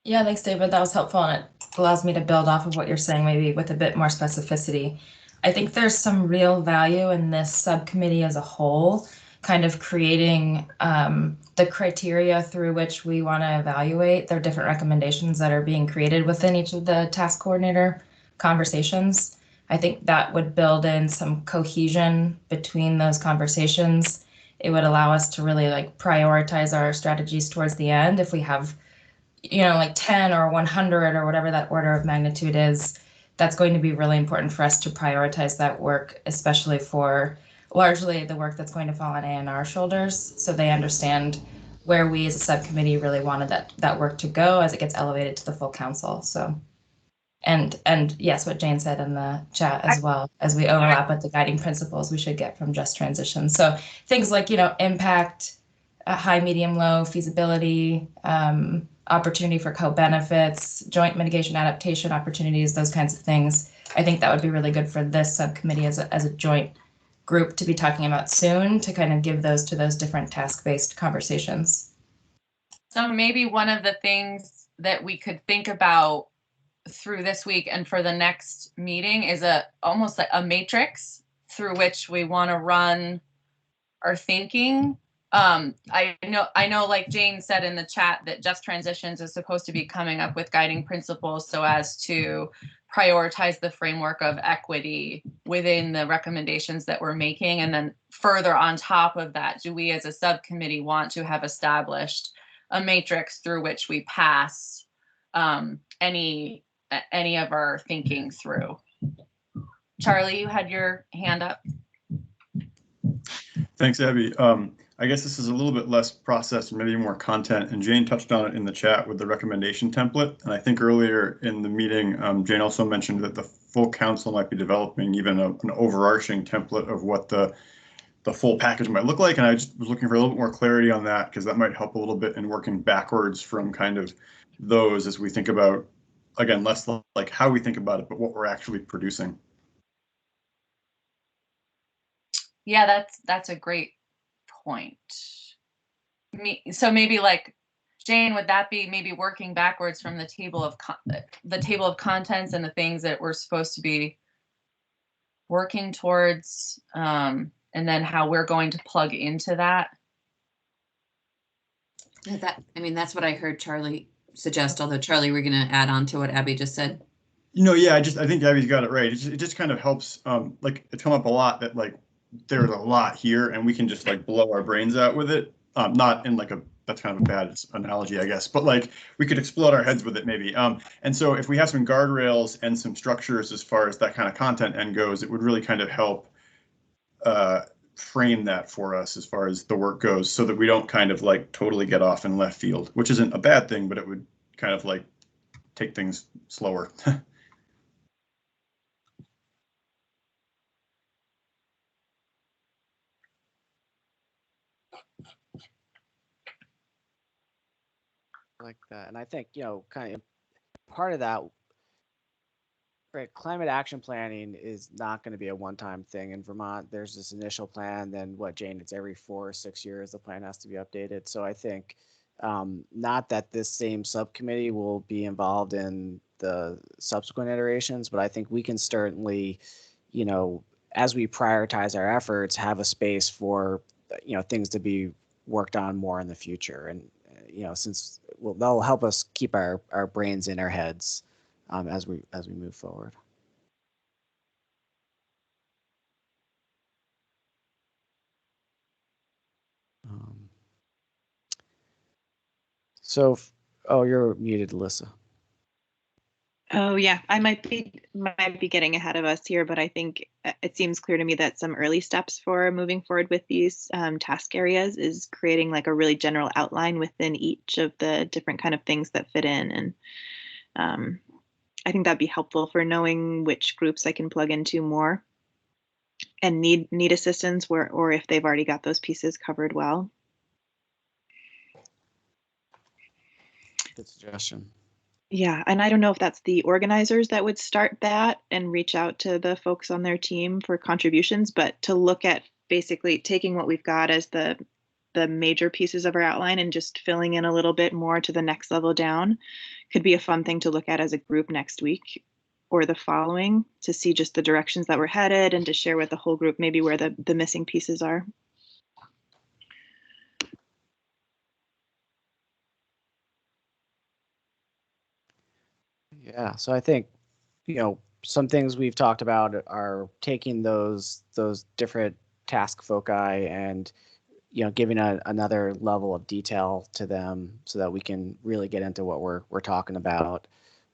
Yeah, thanks, David. That was helpful, and it allows me to build off of what you're saying, maybe with a bit more specificity. I think there's some real value in this subcommittee as a whole, kind of creating the criteria through which we want to evaluate. There are different recommendations that are being created within each of the task coordinator conversations. I think that would build in some cohesion between those conversations. It would allow us to really like prioritize our strategies towards the end. If we have, you know, like 10 or 100 or whatever that order of magnitude is, that's going to be really important for us to prioritize that work, especially for largely the work that's going to fall on A&R shoulders, so they understand where we as a subcommittee really wanted that work to go as it gets elevated to the full council. So, and yes, what Jane said in the chat as well, as we overlap with the guiding principles we should get from just transition. So things like, you know, impact, high, medium, low, feasibility, opportunity for co-benefits, joint mitigation adaptation opportunities, those kinds of things. I think that would be really good for this subcommittee as a joint group to be talking about soon, to kind of give those to those different task-based conversations. So maybe one of the things that we could think about through this week and for the next meeting is almost like a matrix through which we want to run our thinking. I know like Jane said in the chat that Just Transitions is supposed to be coming up with guiding principles so as to prioritize the framework of equity within the recommendations that we're making. And then further on top of that, do we as a subcommittee want to have established a matrix through which we pass any of our thinking through? Charlie, you had your hand up. Thanks, Abby. I guess this is a little bit less process and maybe more content, and Jane touched on it in the chat with the recommendation template. And I think earlier in the meeting, Jane also mentioned that the full council might be developing even an overarching template of what the full package might look like. And I just was looking for a little bit more clarity on that, because that might help a little bit in working backwards from kind of those as we think about, again, less like how we think about it, but what we're actually producing. Yeah, that's a great point. So maybe like Jane, would that be maybe working backwards from the table of contents and the things that we're supposed to be working towards, and then how we're going to plug into that? Yeah, that's what I heard Charlie suggest. Although Charlie, we're going to add on to what Abby just said. Yeah, I think Abby's got it right. It just kind of helps. Like it's come up a lot that like there's a lot here and we can just like blow our brains out with it. Not in like that's kind of a bad analogy, I guess, but like we could explode our heads with it maybe. And so if we have some guardrails and some structures as far as that kind of content end goes, it would really kind of help frame that for us as far as the work goes, so that we don't kind of like totally get off in left field, which isn't a bad thing, but it would kind of like take things slower. Like that. And I think, kind of part of that, right, climate action planning is not going to be a one-time thing in Vermont. There's this initial plan, then what, Jane, it's every 4 or 6 years the plan has to be updated. So I think not that this same subcommittee will be involved in the subsequent iterations, but I think we can certainly, as we prioritize our efforts, have a space for, things to be worked on more in the future. And, since they'll help us keep our brains in our heads as we move forward. You're muted, Alyssa. Oh yeah, I might be getting ahead of us here, but I think it seems clear to me that some early steps for moving forward with these task areas is creating like a really general outline within each of the different kind of things that fit in, and I think that'd be helpful for knowing which groups I can plug into more and need assistance, or if they've already got those pieces covered well. Good suggestion. Yeah, and I don't know if that's the organizers that would start that and reach out to the folks on their team for contributions, but to look at basically taking what we've got as the major pieces of our outline and just filling in a little bit more to the next level down could be a fun thing to look at as a group next week or the following, to see just the directions that we're headed and to share with the whole group maybe where the missing pieces are. Yeah, so I think, some things we've talked about are taking those different task foci and, giving another level of detail to them so that we can really get into what we're talking about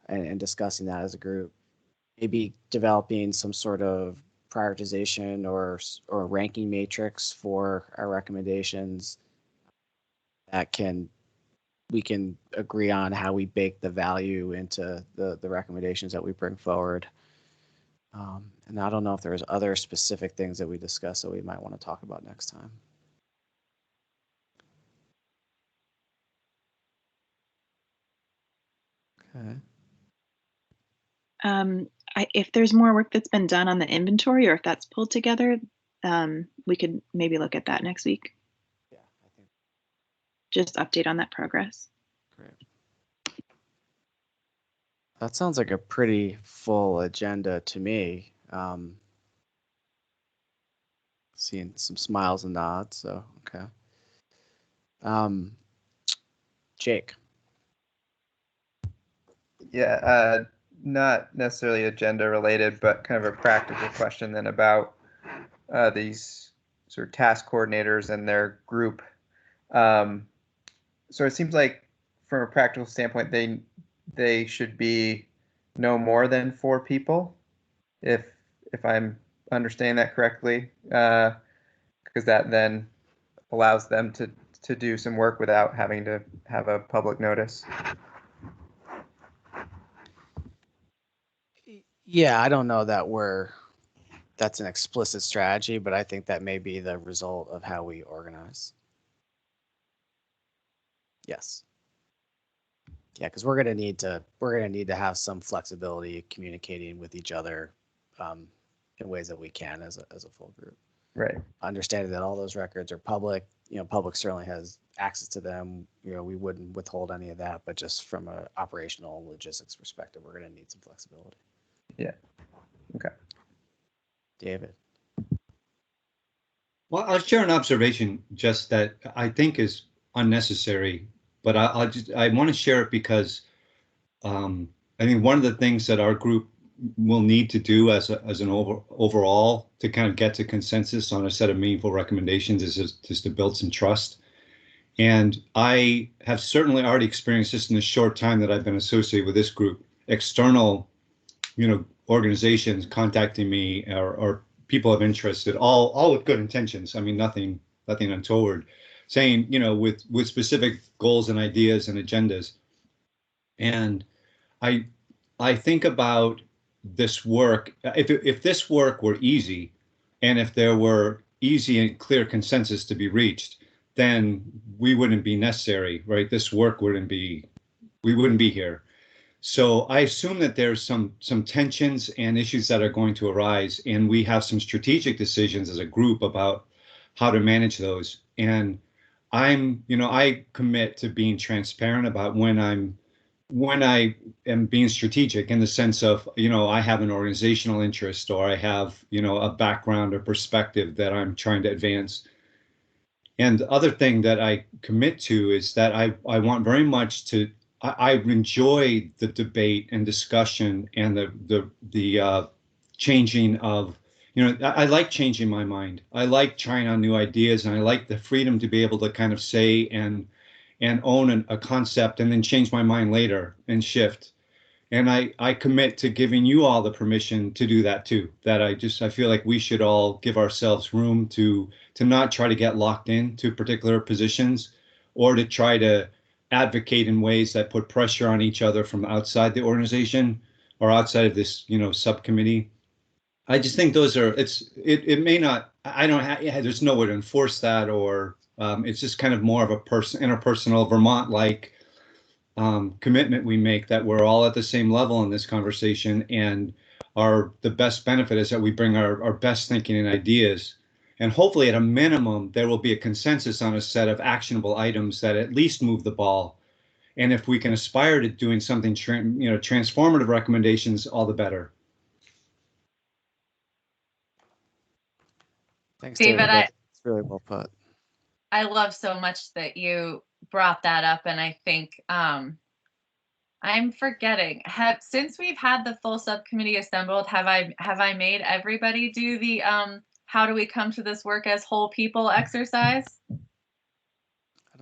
and discussing that as a group. Maybe developing some sort of prioritization or ranking matrix for our recommendations that we can agree on how we bake the value into the recommendations that we bring forward. And I don't know if there's other specific things that we discuss that we might want to talk about next time. Okay. If there's more work that's been done on the inventory, or if that's pulled together, we could maybe look at that next week. Yeah, I think. Just update on that progress. Great. That sounds like a pretty full agenda to me. Seeing some smiles and nods, so okay. Jake. Yeah, not necessarily agenda related, but kind of a practical question then about these sort of task coordinators and their group. So it seems like from a practical standpoint, they should be no more than 4 people, if I'm understanding that correctly, because that then allows them to do some work without having to have a public notice. Yeah, I don't know that that's an explicit strategy, but I think that may be the result of how we organize. Yes. Yeah, because we're gonna need to have some flexibility communicating with each other in ways that we can as a full group. Right. Understanding that all those records are public, public certainly has access to them. We wouldn't withhold any of that, but just from an operational logistics perspective, we're gonna need some flexibility. Yeah. Okay. David. Well, I'll share an observation just that I think is unnecessary, but I want to share it because I think one of the things that our group will need to do as an overall to kind of get to consensus on a set of meaningful recommendations is to build some trust. And I have certainly already experienced this in the short time that I've been associated with this group, external organizations contacting me or people of interest, all with good intentions. I mean, nothing untoward, saying, with specific goals and ideas and agendas. And I think about this work, if this work were easy, and if there were easy and clear consensus to be reached, then we wouldn't be necessary, right? This work we wouldn't be here. So I assume that there's some tensions and issues that are going to arise, and we have some strategic decisions as a group about how to manage those. And I commit to being transparent about when I am being strategic, in the sense of, I have an organizational interest, or I have, a background or perspective that I'm trying to advance. And the other thing that I commit to is that I want very much to, I enjoy the debate and discussion and the changing of, I like changing my mind. I like trying on new ideas, and I like the freedom to be able to kind of say and own a concept and then change my mind later and shift. And I commit to giving you all the permission to do that too. That I feel like we should all give ourselves room to not try to get locked into particular positions, or to try to advocate in ways that put pressure on each other from outside the organization or outside of this, subcommittee. I just think those are, it may not, there's no way to enforce that, or it's just kind of more of a interpersonal Vermont-like commitment we make, that we're all at the same level in this conversation, and the best benefit is that we bring our best thinking and ideas. And hopefully, at a minimum, there will be a consensus on a set of actionable items that at least move the ball. And if we can aspire to doing something, transformative recommendations, all the better. Thanks, David, David. That's really well put. I love so much that you brought that up, and I think I'm forgetting. Since we've had the full subcommittee assembled, have I made everybody do the how do we come to this work as whole people exercise?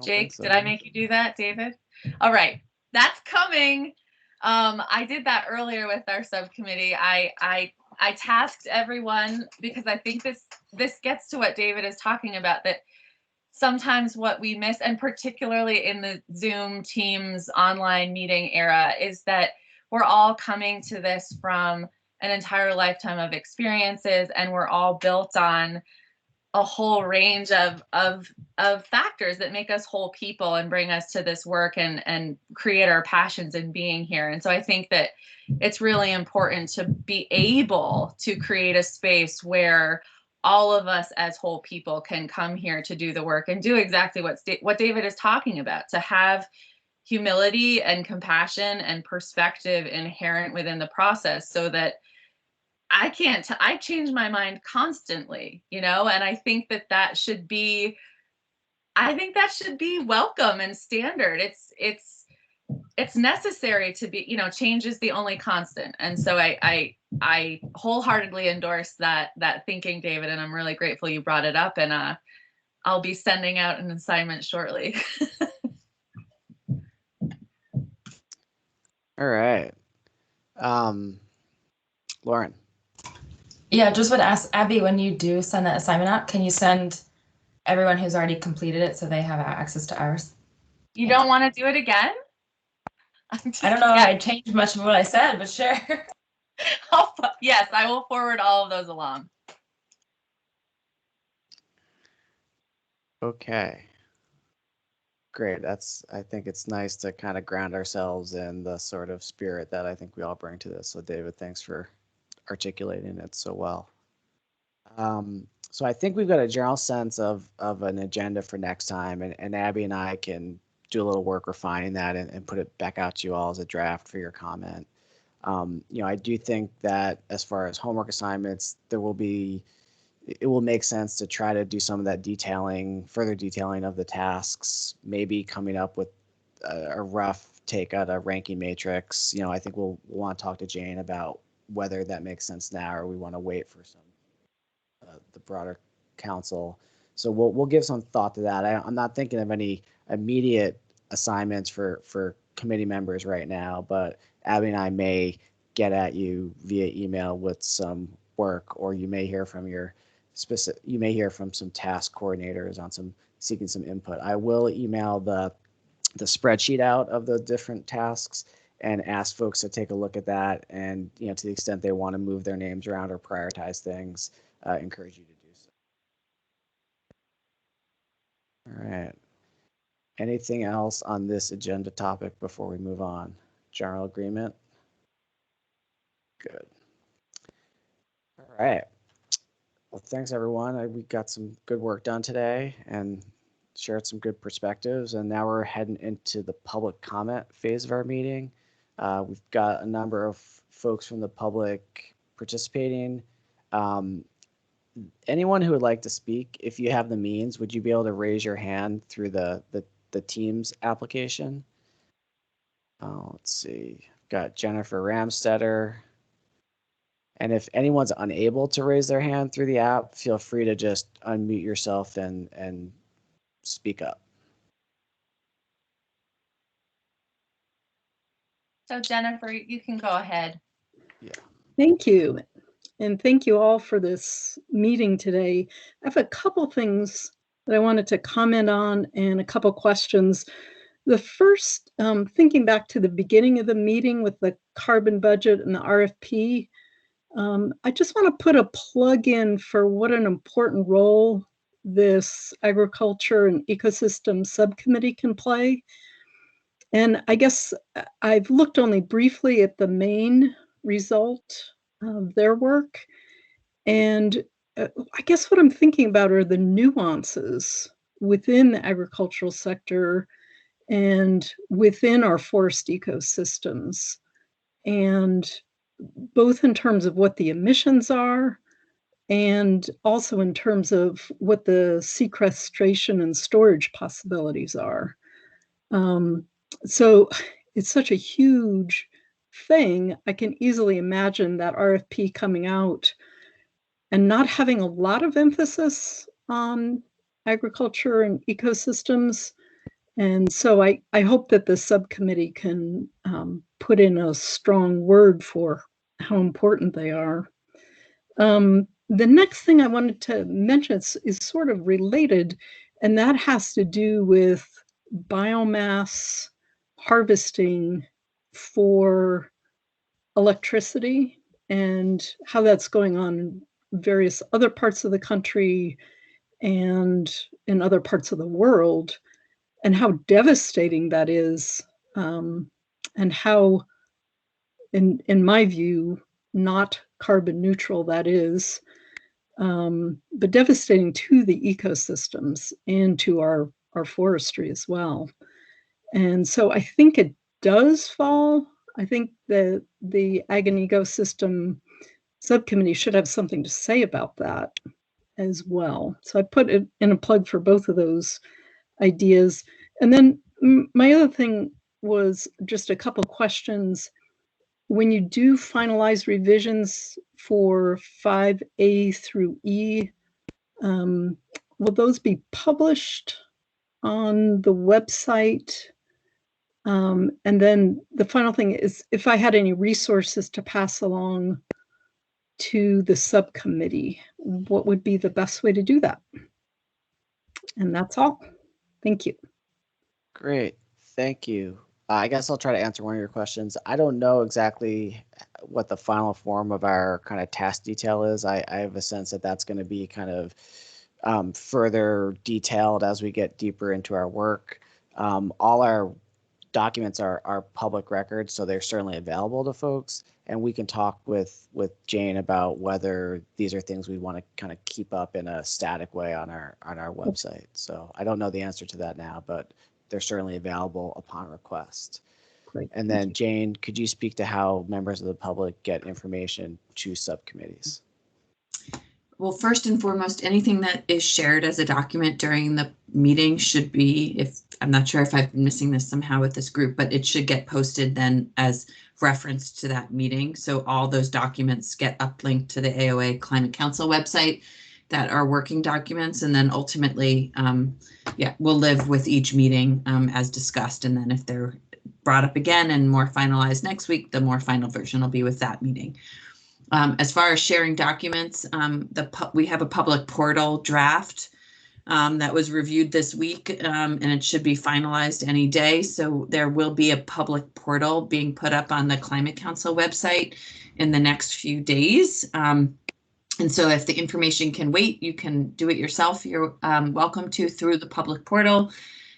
Jake, did I make you do that, David? All right, that's coming. I did that earlier with our subcommittee. I tasked everyone, because I think this gets to what David is talking about, that sometimes what we miss, and particularly in the Zoom, Teams, online meeting era, is that we're all coming to this from an entire lifetime of experiences, and we're all built on a whole range of factors that make us whole people and bring us to this work and create our passions in being here. And so I think that it's really important to be able to create a space where all of us as whole people can come here to do the work and do exactly what David is talking about, to have humility and compassion and perspective inherent within the process, so that I change my mind constantly, and I think that should be welcome and standard. It's necessary to be, change is the only constant. And so I wholeheartedly endorse that thinking, David, and I'm really grateful you brought it up, and I'll be sending out an assignment shortly. All right. Lauren. Yeah, just would ask Abby, when you do send that assignment out, can you send everyone who's already completed it so they have access to ours? You don't want to do it again? I don't know if I changed much of what I said, but sure. Yes, I will forward all of those along. Okay. Great. I think it's nice to kind of ground ourselves in the sort of spirit that I think we all bring to this. So David, thanks for articulating it so well. So I think we've got a general sense of an agenda for next time, and Abby and I can do a little work refining that and put it back out to you all as a draft for your comment. I do think that as far as homework assignments, it will make sense to try to do some of that further detailing of the tasks, maybe coming up with a rough take out a ranking matrix. I think we'll want to talk to Jane about whether that makes sense now, or we want to wait for some the broader council. So we'll give some thought to that. I'm not thinking of any immediate assignments for committee members right now, but Abby and I may get at you via email with some work, or you may hear from some task coordinators on seeking some input. I will email the spreadsheet out of the different tasks and ask folks to take a look at that, and to the extent they want to move their names around or prioritize things, encourage you to do so. All right. Anything else on this agenda topic before we move on? General agreement? Good. All right. Well, thanks everyone. We got some good work done today and shared some good perspectives, and now we're heading into the public comment phase of our meeting. We've got a number of folks from the public participating. Anyone who would like to speak, if you have the means, would you be able to raise your hand through the Teams application? Let's see. I've got Jennifer Ramstetter. And if anyone's unable to raise their hand through the app, feel free to just unmute yourself and speak up. So Jennifer, you can go ahead. Yeah. Thank you. And thank you all for this meeting today. I have a couple things that I wanted to comment on and a couple questions. The first, thinking back to the beginning of the meeting with the carbon budget and the RFP, I just want to put a plug in for what an important role this agriculture and ecosystem subcommittee can play. And I guess I've looked only briefly at the main result of their work. And I guess what I'm thinking about are the nuances within the agricultural sector and within our forest ecosystems, and both in terms of what the emissions are and also in terms of what the sequestration and storage possibilities are. So it's such a huge thing. I can easily imagine that RFP coming out and not having a lot of emphasis on agriculture and ecosystems. And so I hope that the subcommittee can put in a strong word for how important they are. The next thing I wanted to mention is sort of related, and that has to do with biomass harvesting for electricity and how that's going on in various other parts of the country and in other parts of the world, and how devastating that is, and how, in my view, not carbon neutral that is, but devastating to the ecosystems and to our forestry as well. And so I think it does fall. I think that the Ag and Ecosystem Subcommittee should have something to say about that as well. So I put it in a plug for both of those ideas. And then my other thing was just a couple questions. When you do finalize revisions for 5A through E, will those be published on the website? And then the final thing is, if I had any resources to pass along to the subcommittee, what would be the best way to do that? And that's all. Thank you. Great, thank you. I guess I'll try to answer one of your questions. I don't know exactly what the final form of our kind of task detail is. I have a sense that that's going to be kind of further detailed as we get deeper into our work. All our documents are public records, so they're certainly available to folks. And we can talk with Jane about whether these are things we want to kind of keep up in a static way on our website. So I don't know the answer to that now, but they're certainly available upon request. Great. And then Jane, could you speak to how members of the public get information to subcommittees? Well, first and foremost, anything that is shared as a document during the meeting should be, if I'm not sure if I've been missing this somehow with this group, but it should get posted then as reference to that meeting. So all those documents get uplinked to the AOA Climate Council website that are working documents, and then ultimately, we'll live with each meeting as discussed. And then if they're brought up again and more finalized next week, the more final version will be with that meeting. As far as sharing documents, we have a public portal draft that was reviewed this week, and it should be finalized any day. So there will be a public portal being put up on the Climate Council website in the next few days. And so if the information can wait, you can do it yourself. You're welcome to through the public portal,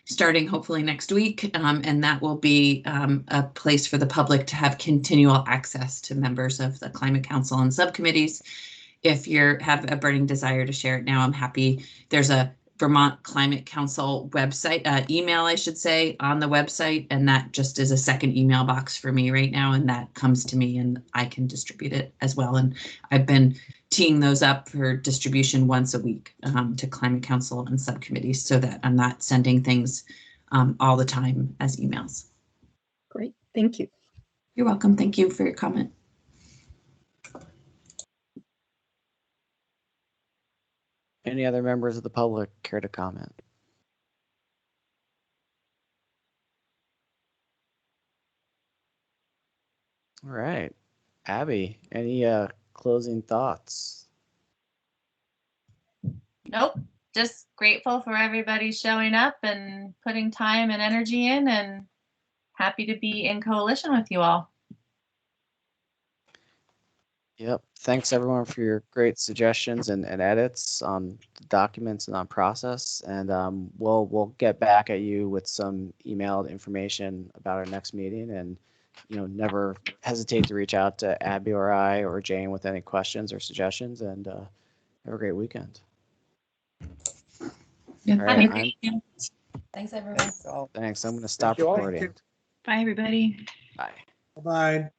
starting hopefully next week. And that will be a place for the public to have continual access to members of the Climate Council and subcommittees. If you have a burning desire to share it now, I'm happy. There's a Vermont Climate Council website, email, I should say, on the website, and that just is a second email box for me right now, and that comes to me and I can distribute it as well. And I've been teeing those up for distribution once a week to Climate Council and subcommittees so that I'm not sending things all the time as emails. Great, thank you. You're welcome. Thank you for your comment. Any other members of the public care to comment? All right, Abby, any closing thoughts? Nope, just grateful for everybody showing up and putting time and energy in, and happy to be in coalition with you all. Yep. Thanks everyone for your great suggestions and edits on the documents and on process. And we'll get back at you with some emailed information about our next meeting. And never hesitate to reach out to Abby or I or Jane with any questions or suggestions. And have a great weekend. Yeah, All right, Thanks, everyone. Thanks. I'm going to stop you all. recording. Bye, everybody. Bye. Bye-bye.